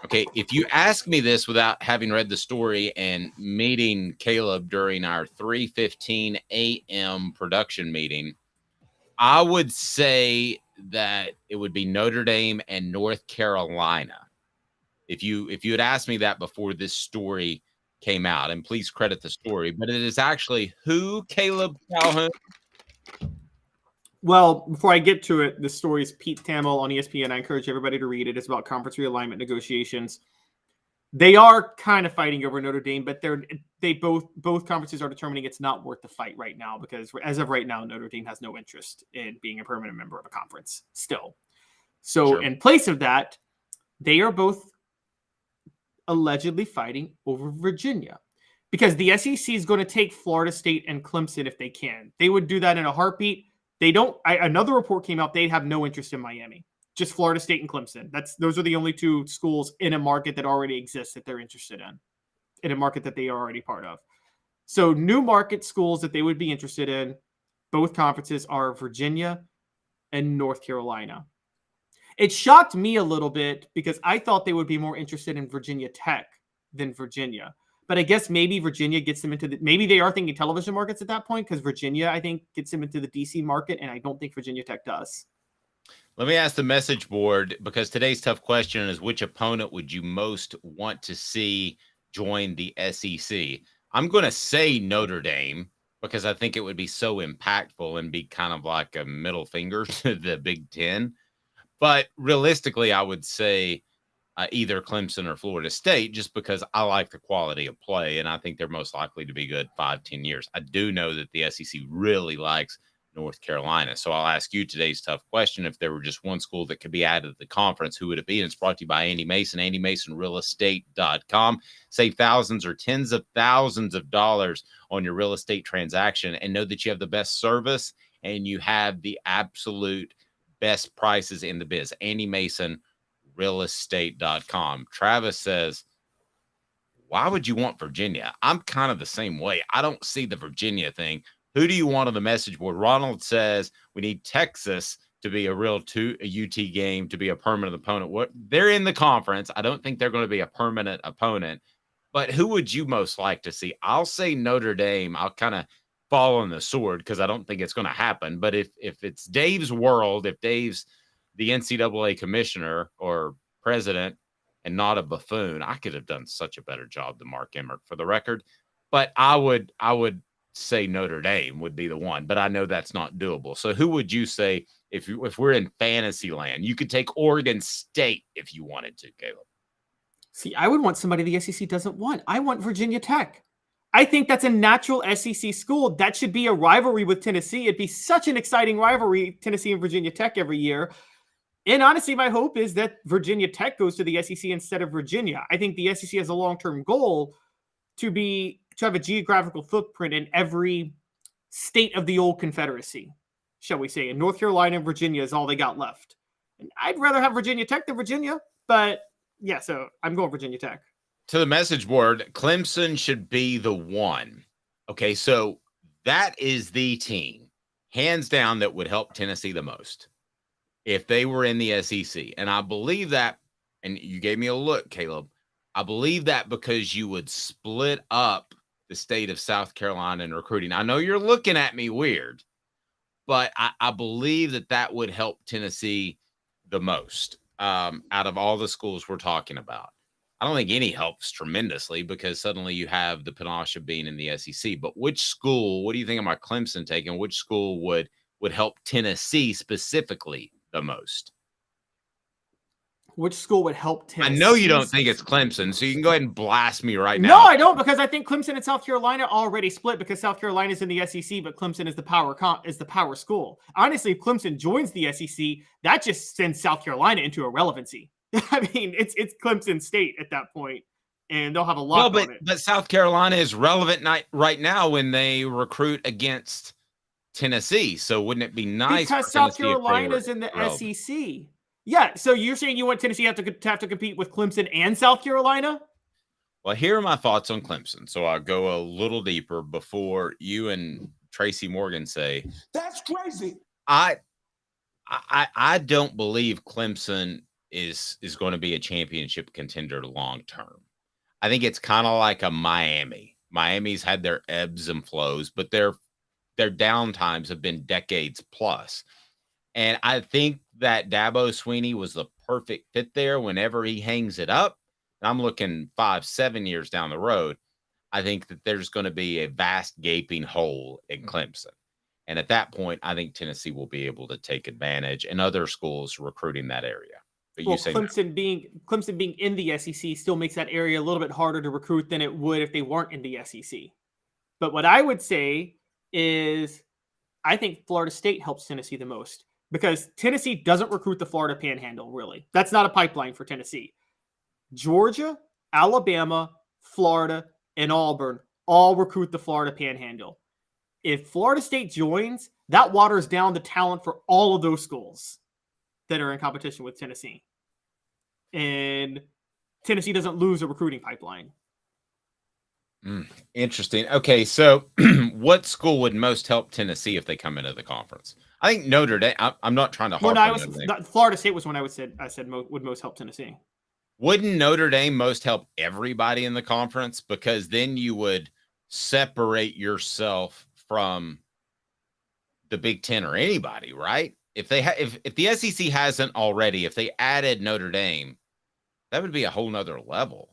Okay, if you ask me this without having read the story and meeting Caleb during our 3:15 a.m. production meeting, I would say that it would be Notre Dame and North Carolina. If you had asked me that before this story came out, and please credit the story, but it is actually who, Caleb Calhoun? Well, before I get to it, the story is Pete Thamel on ESPN. I encourage everybody to read it. It's about conference realignment negotiations. They are kind of fighting over Notre Dame, but both conferences are determining it's not worth the fight right now, because as of right now, Notre Dame has no interest in being a permanent member of a conference still. So in place of that, they are both allegedly fighting over Virginia, because the SEC is going to take Florida State and Clemson if they can. They would do that in a heartbeat. They don't. Another report came out. They have no interest in Miami. Just Florida State and Clemson. Those are the only two schools in a market that already exists that they're interested in a market that they are already part of. So new market schools that they would be interested in, both conferences, are Virginia and North Carolina. It shocked me a little bit because I thought they would be more interested in Virginia Tech than Virginia. But I guess maybe Virginia gets them into maybe they are thinking television markets at that point, because Virginia, I think, gets them into the DC market, and I don't think Virginia Tech does. Let me ask the message board, because today's tough question is, which opponent would you most want to see join the SEC? I'm going to say Notre Dame, because I think it would be so impactful and be kind of like a middle finger to the Big Ten. But realistically, I would say either Clemson or Florida State, just because I like the quality of play, and I think they're most likely to be good 5-10 years. I do know that the SEC really likes North Carolina. So I'll ask you today's tough question. If there were just one school that could be added to the conference, who would it be? And it's brought to you by Andy Mason, AndyMasonRealEstate.com. Save thousands or tens of thousands of dollars on your real estate transaction, and know that you have the best service and you have the absolute best prices in the biz. AndyMasonRealEstate.com. Travis says, why would you want Virginia? I'm kind of the same way. I don't see the Virginia thing. Who do you want on the message board? Ronald says we need Texas to be a UT game, to be a permanent opponent. They're in the conference. I don't think they're going to be a permanent opponent. But who would you most like to see? I'll say Notre Dame. I'll kind of fall on the sword because I don't think it's going to happen. But if it's Dave's world, if Dave's the NCAA commissioner or president, and not a buffoon. I could have done such a better job than Mark Emmert, for the record. But I would say Notre Dame would be the one, but I know that's not doable. So who would you say if we're in fantasy land? You could take Oregon State if you wanted to, Caleb. See, I would want somebody the SEC doesn't want. I want Virginia Tech. I think that's a natural SEC school. That should be a rivalry with Tennessee. It'd be such an exciting rivalry, Tennessee and Virginia Tech every year. And honestly, my hope is that Virginia Tech goes to the SEC instead of Virginia. I think the SEC has a long-term goal to have a geographical footprint in every state of the old Confederacy, shall we say. And North Carolina and Virginia is all they got left. And I'd rather have Virginia Tech than Virginia, but yeah, so I'm going Virginia Tech. To the message board, Clemson should be the one. Okay, so that is the team, hands down, that would help Tennessee the most if they were in the SEC. And I believe that, and you gave me a look, Caleb, I believe that because you would split up the state of South Carolina in recruiting. I know you're looking at me weird, but I believe that would help Tennessee the most out of all the schools we're talking about. I don't think any helps tremendously because suddenly you have the panache of being in the SEC. But which school, what do you think about Clemson taking? Which school would help Tennessee specifically the most? Which school would help Tennessee? I know you don't think it's Clemson, so you can go ahead and blast me right now. No, I don't, because I think Clemson and South Carolina already split because South Carolina is in the SEC, but Clemson is the power school. Honestly, if Clemson joins the SEC, that just sends South Carolina into irrelevancy. I mean, it's Clemson State at that point, and they'll have a lot on it. But South Carolina is relevant right now when they recruit against Tennessee. So wouldn't it be nice because South Carolina is in the SEC? Yeah. So you're saying you want Tennessee to have to compete with Clemson and South Carolina? Well, here are my thoughts on Clemson. So I'll go a little deeper before you and Tracy Morgan say that's crazy. I don't believe Clemson is going to be a championship contender long term. I think it's kind of like a Miami. Miami's had their ebbs and flows, but their down times have been decades plus. And I think that Dabo Swinney was the perfect fit there whenever he hangs it up. And I'm looking 5-7 years down the road. I think that there's going to be a vast gaping hole in Clemson. And at that point, I think Tennessee will be able to take advantage and other schools recruiting that area. But well, you say Clemson being in the SEC still makes that area a little bit harder to recruit than it would if they weren't in the SEC. But what I would say is I think Florida State helps Tennessee the most because Tennessee doesn't recruit the Florida Panhandle, really. That's not a pipeline for Tennessee. Georgia, Alabama, Florida, and Auburn all recruit the Florida Panhandle. If Florida State joins, that waters down the talent for all of those schools that are in competition with Tennessee. And Tennessee doesn't lose a recruiting pipeline. Interesting. Okay, so what school would most help Tennessee if they come into the conference? I think Notre Dame. I'm not trying to harp on Notre Dame. Florida State was when I said would most help Tennessee. Wouldn't Notre Dame most help everybody in the conference? Because then you would separate yourself from the Big Ten or anybody, right? If they if the SEC hasn't already, if they added Notre Dame, that would be a whole nother level.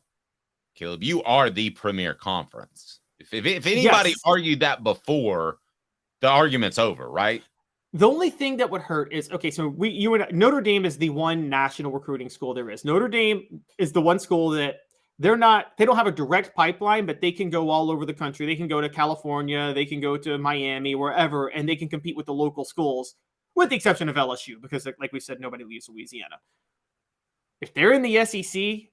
Caleb, you are the premier conference. If anybody argued that before, the argument's over, right? The only thing that would hurt is so Notre Dame is the one national recruiting school there is. Notre Dame is the one school that they don't have a direct pipeline, but they can go all over the country. They can go to California, they can go to Miami, wherever, and they can compete with the local schools, with the exception of LSU, because like we said, nobody leaves Louisiana. If they're in the SEC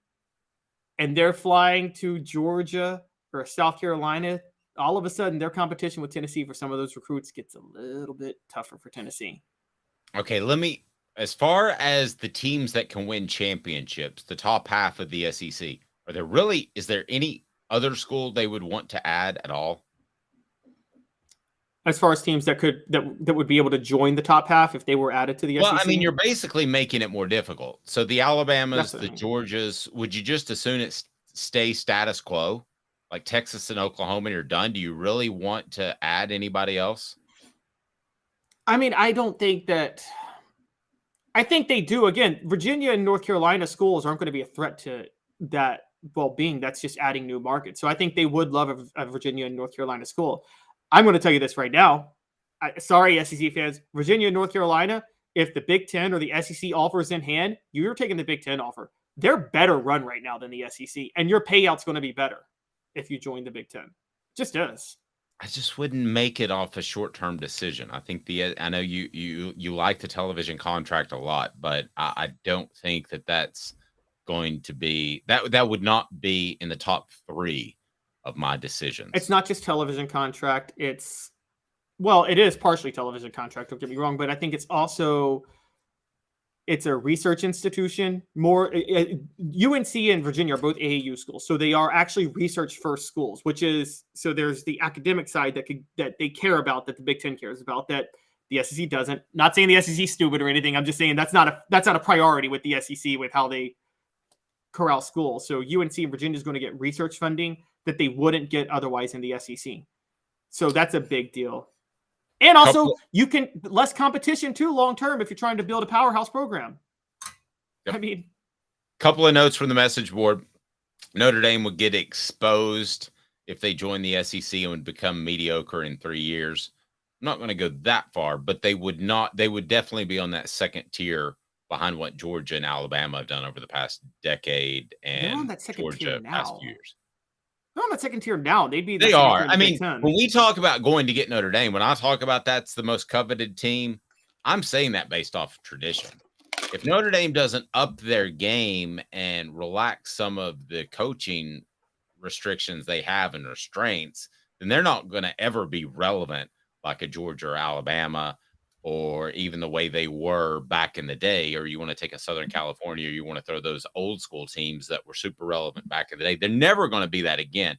and they're flying to Georgia or South Carolina, all of a sudden their competition with Tennessee for some of those recruits gets a little bit tougher for Tennessee. Okay, as far as the teams that can win championships, the top half of the SEC, is there any other school they would want to add at all? As far as teams that would be able to join the top half if they were added to the SEC? Well, I mean, you're basically making it more difficult. So the Alabamas, the Georgias, would you just as soon it stay status quo? Like Texas and Oklahoma, and you're done? Do you really want to add anybody else? I mean, I don't think that I think they do. Again, Virginia and North Carolina schools aren't going to be a threat to that well-being. That's just adding new markets. So I think they would love a Virginia and North Carolina school. I'm going to tell you this right now. Sorry, SEC fans. Virginia and North Carolina, if the Big Ten or the SEC offers in hand, you're taking the Big Ten offer. They're better run right now than the SEC, and your payout's going to be better if you join the Big Ten. Just is. I just wouldn't make it off a short-term decision. I think I know you like the television contract a lot, but I don't think that's going to be that would not be in the top 3 of my decisions. It's not just television contract. It is partially television contract. Don't get me wrong, but I think it's also a research institution. More UNC and Virginia are both AAU schools, so they are actually research first schools. So there's the academic side that they care about, that the Big Ten cares about, that the SEC doesn't. Not saying the SEC is stupid or anything. I'm just saying that's not a priority with the SEC with how they corral schools. So UNC and Virginia is going to get research funding that they wouldn't get otherwise in the SEC. So that's a big deal. And also, you can less competition too long term if you're trying to build a powerhouse program. Yep. I mean, couple of notes from the message board. Notre Dame would get exposed if they join the SEC and would become mediocre in 3 years. I'm not going to go that far, but they would not. They would definitely be on that second tier behind what Georgia and Alabama have done over the past decade, and Georgia past few years. They're on the second tier now. They are. I mean, when we talk about going to get Notre Dame, when I talk about that's the most coveted team, I'm saying that based off of tradition. If Notre Dame doesn't up their game and relax some of the coaching restrictions they have and restraints, then they're not going to ever be relevant like a Georgia or Alabama, or even the way they were back in the day. Or you want to take a Southern California, or you want to throw those old school teams that were super relevant back in the day. They're never going to be that again.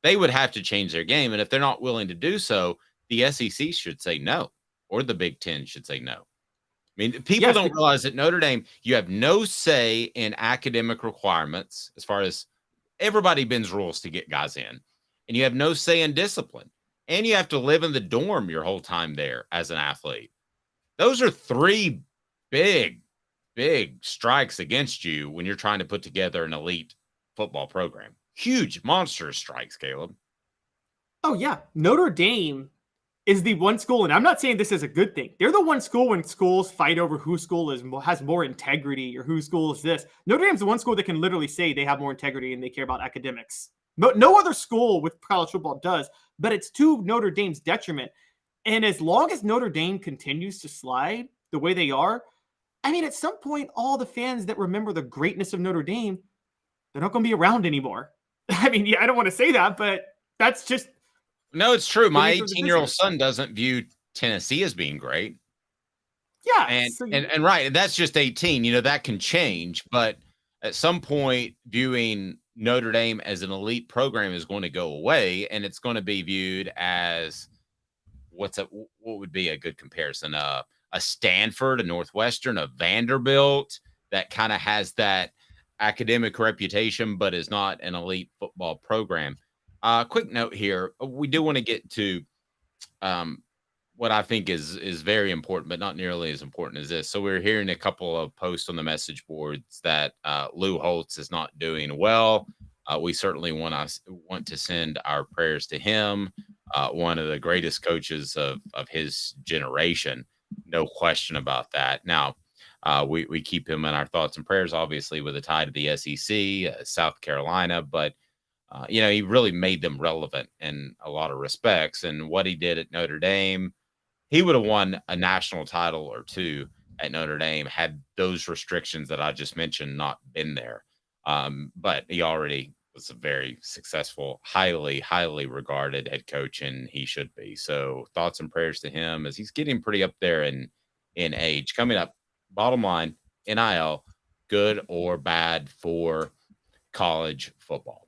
They would have to change their game. And if they're not willing to do so, the SEC should say no, or the Big Ten should say no. I mean, people don't realize that Notre Dame, you have no say in academic requirements as far as everybody bends rules to get guys in, and you have no say in discipline, and you have to live in the dorm your whole time there as an athlete. Those are 3 big strikes against you when you're trying to put together an elite football program. Huge, monstrous strikes, Caleb. Oh, yeah. Notre Dame is the one school, and I'm not saying this is a good thing. They're the one school when schools fight over whose school has more integrity or whose school is this. Notre Dame's the one school that can literally say they have more integrity and they care about academics. No other school with college football does, but it's to Notre Dame's detriment. And as long as Notre Dame continues to slide the way they are, I mean, at some point, all the fans that remember the greatness of Notre Dame, they're not going to be around anymore. I mean, yeah, I don't want to say that, but that's just. No, it's true. My 18-year-old son doesn't view Tennessee as being great. Yeah. And right. That's just 18. You know, that can change. But at some point, viewing Notre Dame as an elite program is going to go away, and it's going to be viewed as what would be a good comparison? A Stanford, a Northwestern, a Vanderbilt that kind of has that academic reputation, but is not an elite football program. Quick note here. We do want to get to what I think is very important, but not nearly as important as this. So we're hearing a couple of posts on the message boards that Lou Holtz is not doing well. We certainly want to send our prayers to him. One of the greatest coaches of his generation, no question about that. Now, we keep him in our thoughts and prayers, obviously, with a tie to the SEC, South Carolina, but he really made them relevant in a lot of respects. And what he did at Notre Dame, he would have won a national title or 2 at Notre Dame had those restrictions that I just mentioned not been there. But he already was a very successful, highly regarded head coach, and he should be. So thoughts and prayers to him as he's getting pretty up there in age. Coming up, bottom line, NIL, good or bad for college football?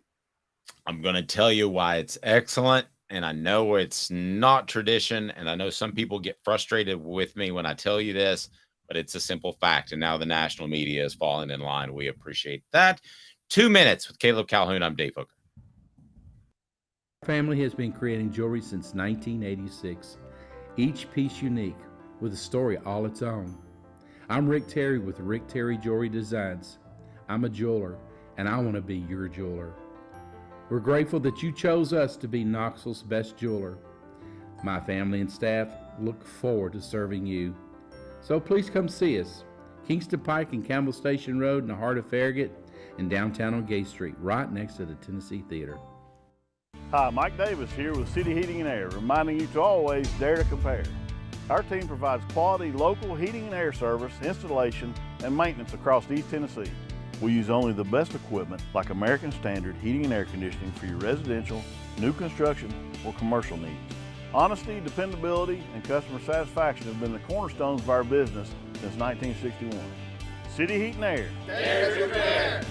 I'm going to tell you why it's excellent, and I know it's not tradition, and I know some people get frustrated with me when I tell you this, but it's a simple fact, and now the national media is falling in line. We appreciate that. 2 minutes with Caleb Calhoun. I'm Dave Hooker. Our family has been creating jewelry since 1986, each piece unique with a story all its own. I'm Rick Terry with Rick Terry Jewelry Designs. I'm a jeweler, and I want to be your jeweler. We're grateful that you chose us to be Knoxville's best jeweler. My family and staff look forward to serving you. So please come see us. Kingston Pike and Campbell Station Road in the heart of Farragut, and downtown on Gay Street, right next to the Tennessee Theater. Hi, Mike Davis here with City Heating and Air, reminding you to always dare to compare. Our team provides quality local heating and air service, installation, and maintenance across East Tennessee. We use only the best equipment like American Standard heating and air conditioning for your residential, new construction, or commercial needs. Honesty, dependability, and customer satisfaction have been the cornerstones of our business since 1961. City Heat and Air. Dare to compare.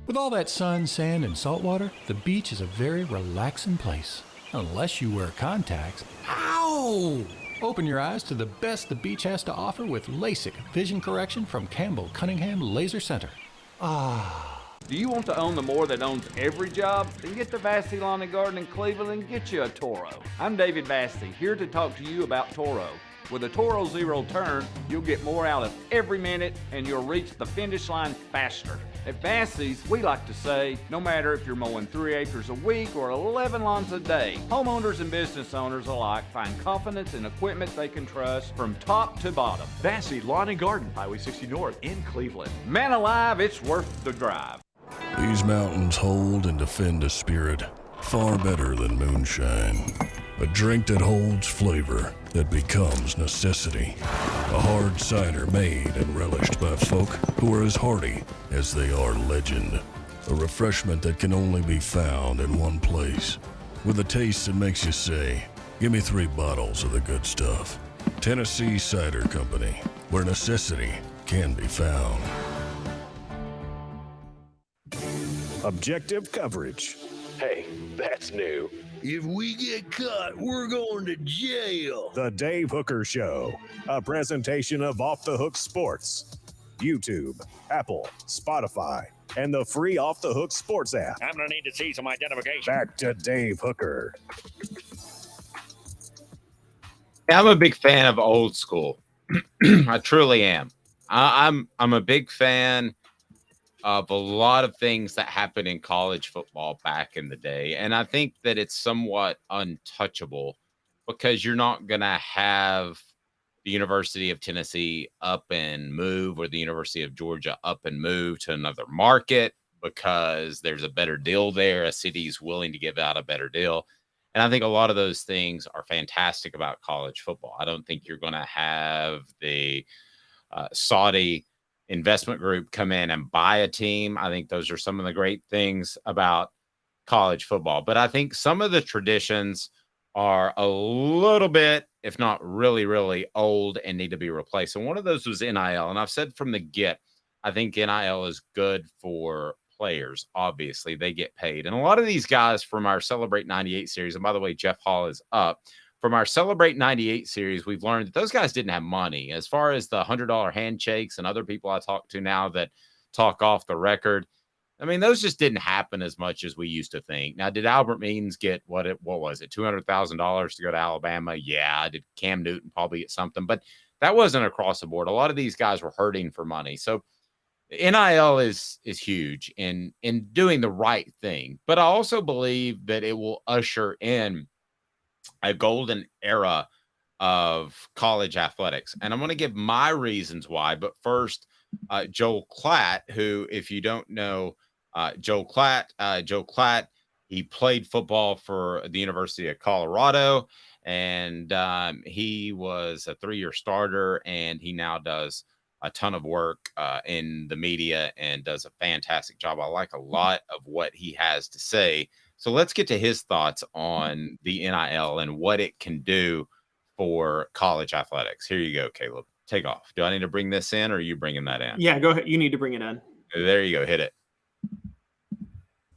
With all that sun, sand, and salt water, the beach is a very relaxing place. Unless you wear contacts. Ow! Open your eyes to the best the beach has to offer with LASIK vision correction from Campbell Cunningham Laser Center. Ah. Do you want to own the more that owns every job? Then get to Vassy Lawn and Garden in Cleveland and get you a Toro. I'm David Vassy, here to talk to you about Toro. With a Toro Zero Turn, you'll get more out of every minute and you'll reach the finish line faster. At Vassy's, we like to say, no matter if you're mowing 3 acres a week or 11 lawns a day, homeowners and business owners alike find confidence in equipment they can trust from top to bottom. Vassy Lawn and Garden, Highway 60 North in Cleveland. Man alive, it's worth the drive. These mountains hold and defend a spirit far better than moonshine. A drink that holds flavor, that becomes necessity. A hard cider made and relished by folk who are as hearty as they are legend. A refreshment that can only be found in one place. With a taste that makes you say, give me 3 bottles of the good stuff. Tennessee Cider Company, where necessity can be found. Objective coverage. Hey, that's new. If we get caught, we're going to jail. The Dave Hooker Show, a presentation of Off the Hook Sports. YouTube, Apple, Spotify, and the free Off the Hook Sports app. I'm going to need to see some identification. Back to Dave Hooker. I'm a big fan of old school. I truly am. I'm a big fan of a lot of things that happened in college football back in the day. And I think that it's somewhat untouchable because you're not going to have the University of Tennessee up and move or the University of Georgia up and move to another market because there's a better deal there. A city's willing to give out a better deal. And I think a lot of those things are fantastic about college football. I don't think you're going to have the Saudi investment group come in and buy a team. I think those are some of the great things about college football. But I think some of the traditions are a little bit, if not really, really old and need to be replaced. And one of those was NIL. And I've said from the get, I think NIL is good for players. Obviously, they get paid. And a lot of these guys from our Celebrate 98 series, and by the way, Jeff Hall is up. From our Celebrate 98 series, we've learned that those guys didn't have money. As far as the $100 handshakes and other people I talk to now that talk off the record, I mean, those just didn't happen as much as we used to think. Now, did Albert Means get what was it, $200,000 to go to Alabama? Yeah. Did Cam Newton probably get something? But that wasn't across the board. A lot of these guys were hurting for money. So NIL is huge in doing the right thing. But I also believe that it will usher in a golden era of college athletics. And I'm going to give my reasons why. But first, Joel Klatt, who, if you don't know, Joe Klatt, he played football for the University of Colorado, and he was a 3-year starter, and he now does a ton of work in the media and does a fantastic job. I like a lot of what he has to say. So let's get to his thoughts on the NIL and what it can do for college athletics. Here you go, Caleb. Take off. Do I need to bring this in, or are you bringing that in? Yeah, go ahead. You need to bring it in. There you go. Hit it.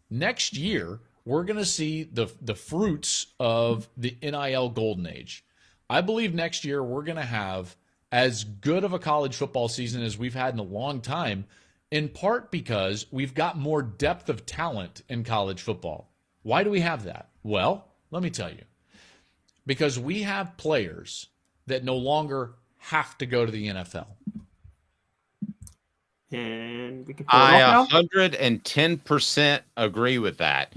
Next year, we're going to see the fruits of the NIL Golden Age. I believe next year we're going to have as good of a college football season as we've had in a long time, in part because we've got more depth of talent in college football. Why do we have that? Well, let me tell you. Because we have players that no longer have to go to the NFL. And we can pull it off now. 110% agree with that.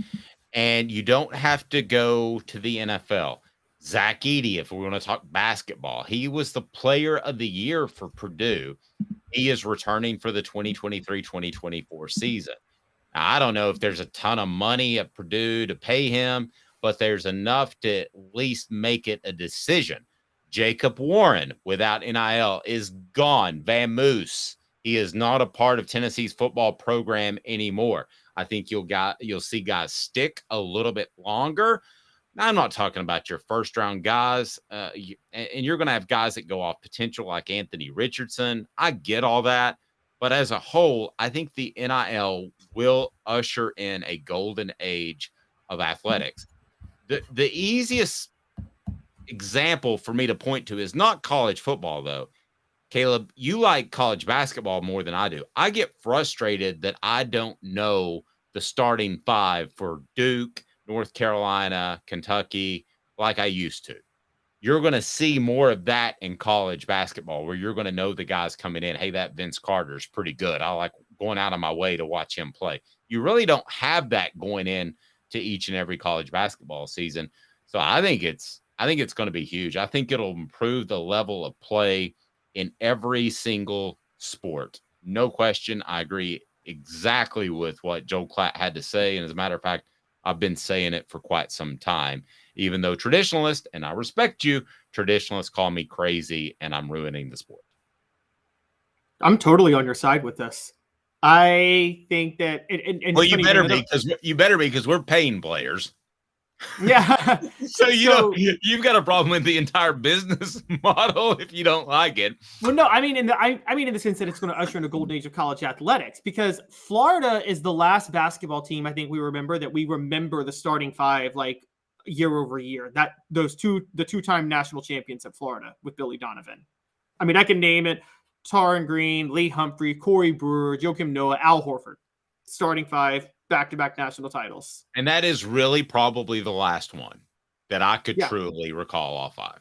And you don't have to go to the NFL. Zach Edey, if we want to talk basketball, he was the player of the year for Purdue. He is returning for the 2023-2024 season. Now, I don't know if there's a ton of money at Purdue to pay him, but there's enough to at least make it a decision. Jacob Warren, without NIL, is gone. Van Moose, he is not a part of Tennessee's football program anymore. I think you'll see guys stick a little bit longer. Now, I'm not talking about your first-round guys, and you're going to have guys that go off potential like Anthony Richardson. I get all that. But as a whole, I think the NIL will usher in a golden age of athletics. The easiest example for me to point to is not college football, though. Caleb, you like college basketball more than I do. I get frustrated that I don't know the starting five for Duke, North Carolina, Kentucky, like I used to. You're going to see more of that in college basketball where you're going to know the guys coming in. Hey, that Vince Carter is pretty good. I like going out of my way to watch him play. You really don't have that going in to each and every college basketball season. So I think it's going to be huge. I think it'll improve the level of play in every single sport. No question. I agree exactly with what Joel Klatt had to say. And as a matter of fact, I've been saying it for quite some time, even though traditionalists, and I respect you, traditionalists call me crazy and I'm ruining the sport. I'm totally on your side with this. I think that, well, you better be because we're paying players. Yeah. So you've got a problem with the entire business model if you don't like it. Well, no, I mean in the sense that it's going to usher in a golden age of college athletics, because Florida is the last basketball team I think we remember the starting five like year over year. That the two-time national champions at Florida with Billy Donovan. I mean, I can name it: Taron Green, Lee Humphrey, Corey Brewer, Joakim Noah, Al Horford. Starting five. Back-to-back national titles. And that is really probably the last one that I could truly recall all five.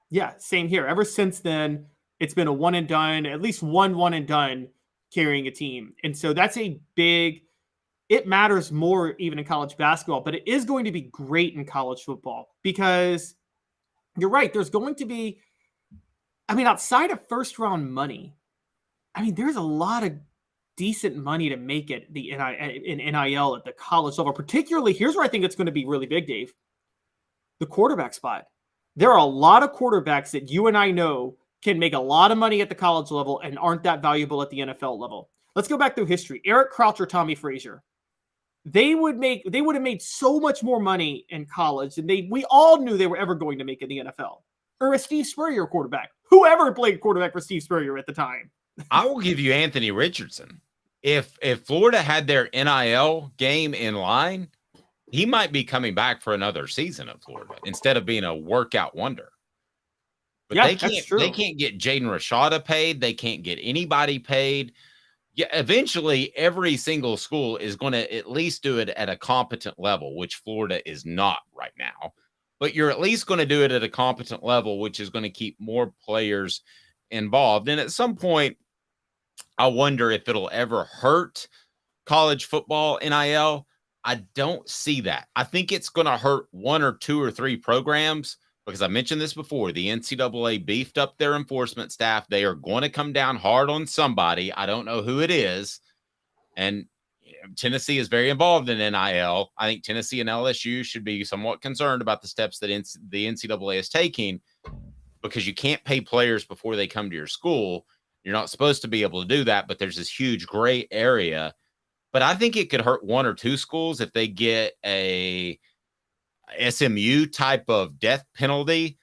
Yeah, same here. Ever since then, it's been a one and done, at least one and done carrying a team. And so that's it matters more even in college basketball, but it is going to be great in college football because you're right. There's going to be, outside of first round money, there's a lot of decent money to make it in NIL at the college level. Particularly, here's where I think it's going to be really big, Dave. The quarterback spot. There are a lot of quarterbacks that you and I know can make a lot of money at the college level and aren't that valuable at the NFL level. Let's go back through history. Eric Crouch or Tommy Frazier. They would have made so much more money in college than we all knew they were ever going to make in the NFL. Or a Steve Spurrier quarterback. Whoever played quarterback for Steve Spurrier at the time. I will give you Anthony Richardson. If Florida had their NIL game in line, he might be coming back for another season of Florida instead of being a workout wonder. But yeah, they can't get Jaden Rashada paid. They can't get anybody paid. Yeah, eventually every single school is going to at least do it at a competent level, which Florida is not right now. But you're at least going to do it at a competent level, which is going to keep more players involved. And at some point, I wonder if it'll ever hurt college football NIL. I don't see that. I think it's going to hurt one or two or three programs because I mentioned this before. The NCAA beefed up their enforcement staff. They are going to come down hard on somebody. I don't know who it is. And Tennessee is very involved in NIL. I think Tennessee and LSU should be somewhat concerned about the steps that the NCAA is taking because you can't pay players before they come to your school. You're not supposed to be able to do that, but there's this huge gray area. But I think it could hurt one or two schools if they get a SMU type of death penalty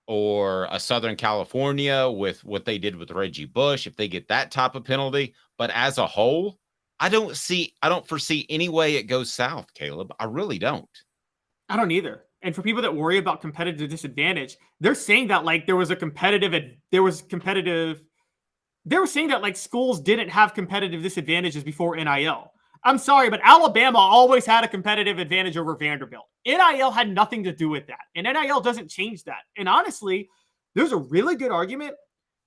or a Southern California with what they did with Reggie Bush, if they get that type of penalty. But as a whole, I don't foresee any way it goes south, Caleb. I really don't. I don't either. And for people that worry about competitive disadvantage, they're saying that like they were saying that like schools didn't have competitive disadvantages before NIL. I'm sorry, but Alabama always had a competitive advantage over Vanderbilt. NIL had nothing to do with that. And NIL doesn't change that. And honestly, there's a really good argument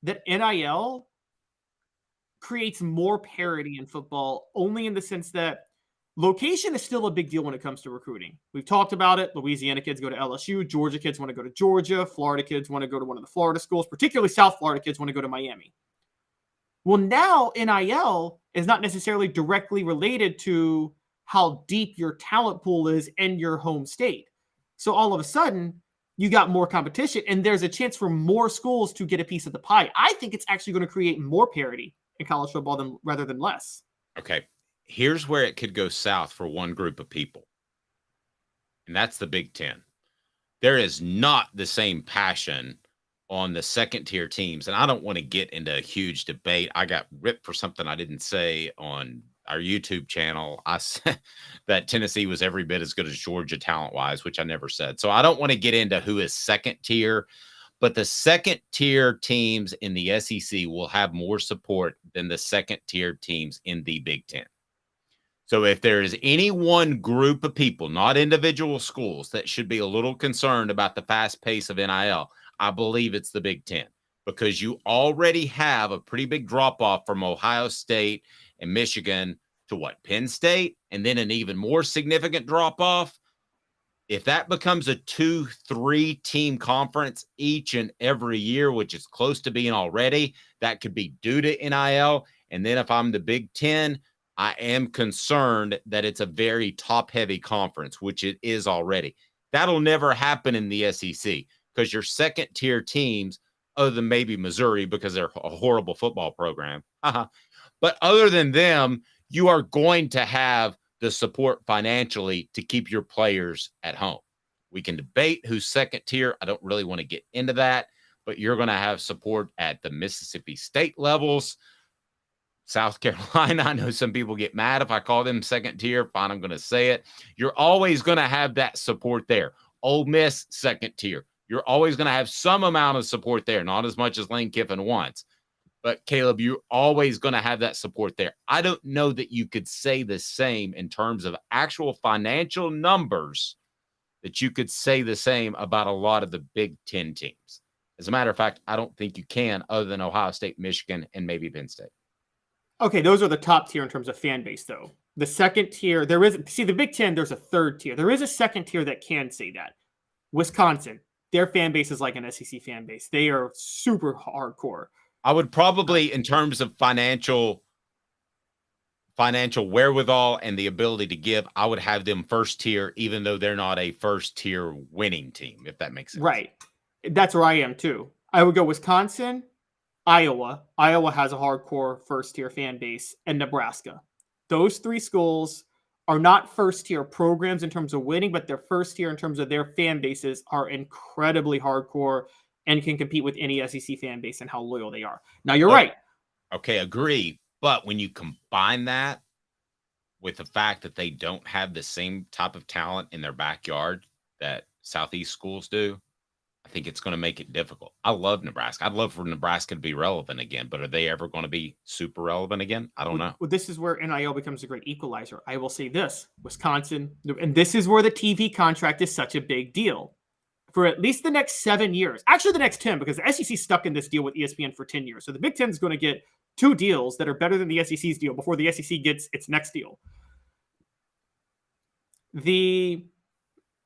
that NIL creates more parity in football, only in the sense that location is still a big deal when it comes to recruiting. We've talked about it. Louisiana kids go to LSU. Georgia kids want to go to Georgia. Florida kids want to go to one of the Florida schools. Particularly South Florida kids want to go to Miami. Well, now NIL is not necessarily directly related to how deep your talent pool is in your home state. So all of a sudden, you got more competition, and there's a chance for more schools to get a piece of the pie. I think it's actually going to create more parity in college football rather than less. Okay. Here's where it could go south for one group of people, and that's the Big Ten. There is not the same passion on the second-tier teams, and I don't want to get into a huge debate. I got ripped for something I didn't say on our YouTube channel. I said that Tennessee was every bit as good as Georgia talent-wise, which I never said. So I don't want to get into who is second-tier, but the second-tier teams in the SEC will have more support than the second-tier teams in the Big Ten. So if there is any one group of people, not individual schools, that should be a little concerned about the fast pace of NIL, I believe it's the Big Ten, because you already have a pretty big drop-off from Ohio State and Michigan to what, Penn State, and then an even more significant drop-off. If that becomes a 2-3 team conference each and every year, which is close to being already, that could be due to NIL. And then if I'm the Big Ten, I am concerned that it's a very top-heavy conference, which it is already. That'll never happen in the SEC because your second-tier teams, other than maybe Missouri because they're a horrible football program, but other than them, you are going to have the support financially to keep your players at home. We can debate who's second-tier. I don't really want to get into that, but you're going to have support at the Mississippi State levels. South Carolina, I know some people get mad if I call them second tier. Fine, I'm going to say it. You're always going to have that support there. Ole Miss, second tier. You're always going to have some amount of support there, not as much as Lane Kiffin wants. But, Caleb, you're always going to have that support there. I don't know that you could say the same in terms of actual financial numbers, that you could say the same about a lot of the Big Ten teams. As a matter of fact, I don't think you can, other than Ohio State, Michigan, and maybe Penn State. Okay, those are the top tier in terms of fan base, though. The second tier, the Big Ten, there's a third tier. There is a second tier that can say that. Wisconsin, their fan base is like an SEC fan base. They are super hardcore. I would probably, in terms of financial wherewithal and the ability to give, I would have them first tier, even though they're not a first tier winning team, if that makes sense. Right. That's where I am, too. I would go Wisconsin, Iowa. Iowa has a hardcore first-tier fan base, and Nebraska. Those three schools are not first-tier programs in terms of winning, but they're first-tier in terms of their fan bases are incredibly hardcore and can compete with any SEC fan base and how loyal they are. Now, you're right. Okay, agree. But when you combine that with the fact that they don't have the same type of talent in their backyard that Southeast schools do, I think it's going to make it difficult. I love Nebraska. I'd love for Nebraska to be relevant again, but are they ever going to be super relevant again? I don't know. Well, this is where NIL becomes a great equalizer. I will say this, Wisconsin, and this is where the TV contract is such a big deal. For at least the next 7 years, actually the next 10, because the SEC stuck in this deal with ESPN for 10 years. So the Big Ten is going to get 2 deals that are better than the SEC's deal before the SEC gets its next deal.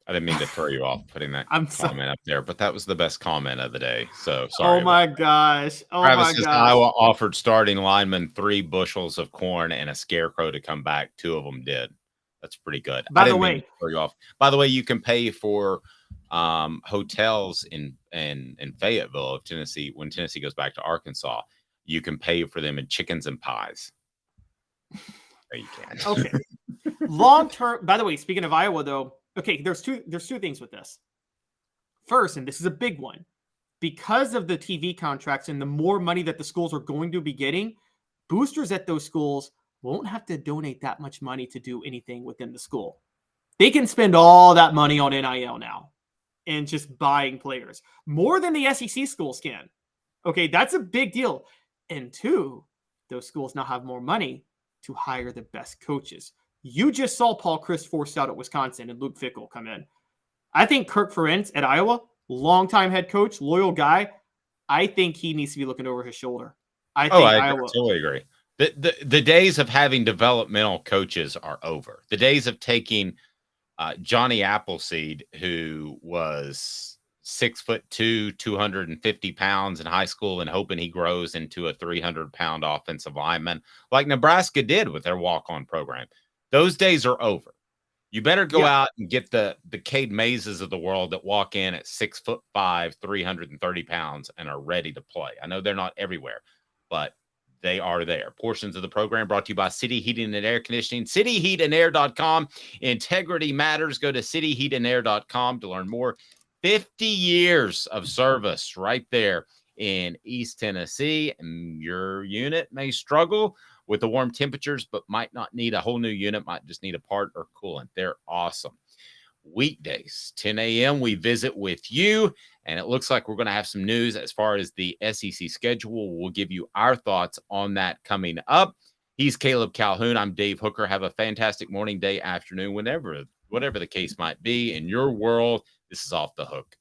I didn't mean to throw you off putting that comment up there, but that was the best comment of the day. So sorry. Oh my gosh. Travis says Iowa offered starting linemen 3 bushels of corn and a scarecrow to come back. 2 of them did. That's pretty good. By the way, throw you off. By the way, you can pay for hotels in Fayetteville, Tennessee. When Tennessee goes back to Arkansas, you can pay for them in chickens and pies. No, you can't. Okay. Long term. By the way, speaking of Iowa, though. Okay, there's two things with this. First, and this is a big one, because of the TV contracts and the more money that the schools are going to be getting, boosters at those schools won't have to donate that much money to do anything within the school. They can spend all that money on NIL now and just buying players more than the SEC schools can. Okay, that's a big deal. And 2, those schools now have more money to hire the best coaches. You just saw Paul Chryst forced out at Wisconsin and Luke Fickell come in. I think Kirk Ferentz at Iowa, longtime head coach, loyal guy. I think he needs to be looking over his shoulder. I totally agree. The days of having developmental coaches are over. The days of taking Johnny Appleseed, who was 6'2", 250 pounds in high school, and hoping he grows into a 300-pound offensive lineman like Nebraska did with their walk-on program. Those days are over. You better go out and get the Cade Mazes of the world that walk in at 6'5", 330 pounds and are ready to play. I know they're not everywhere, but they are there. Portions of the program brought to you by City Heating and Air Conditioning, cityheatandair.com. Integrity matters. Go to cityheatandair.com to learn more. 50 years of service right there in East Tennessee. And your unit may struggle with the warm temperatures, but might not need a whole new unit, might just need a part or coolant. They're awesome. Weekdays, 10 a.m., we visit with you, and it looks like we're going to have some news as far as the SEC schedule. We'll give you our thoughts on that coming up. He's Caleb Calhoun. I'm Dave Hooker. Have a fantastic morning, day, afternoon, whatever the case might be in your world. This is Off the Hook.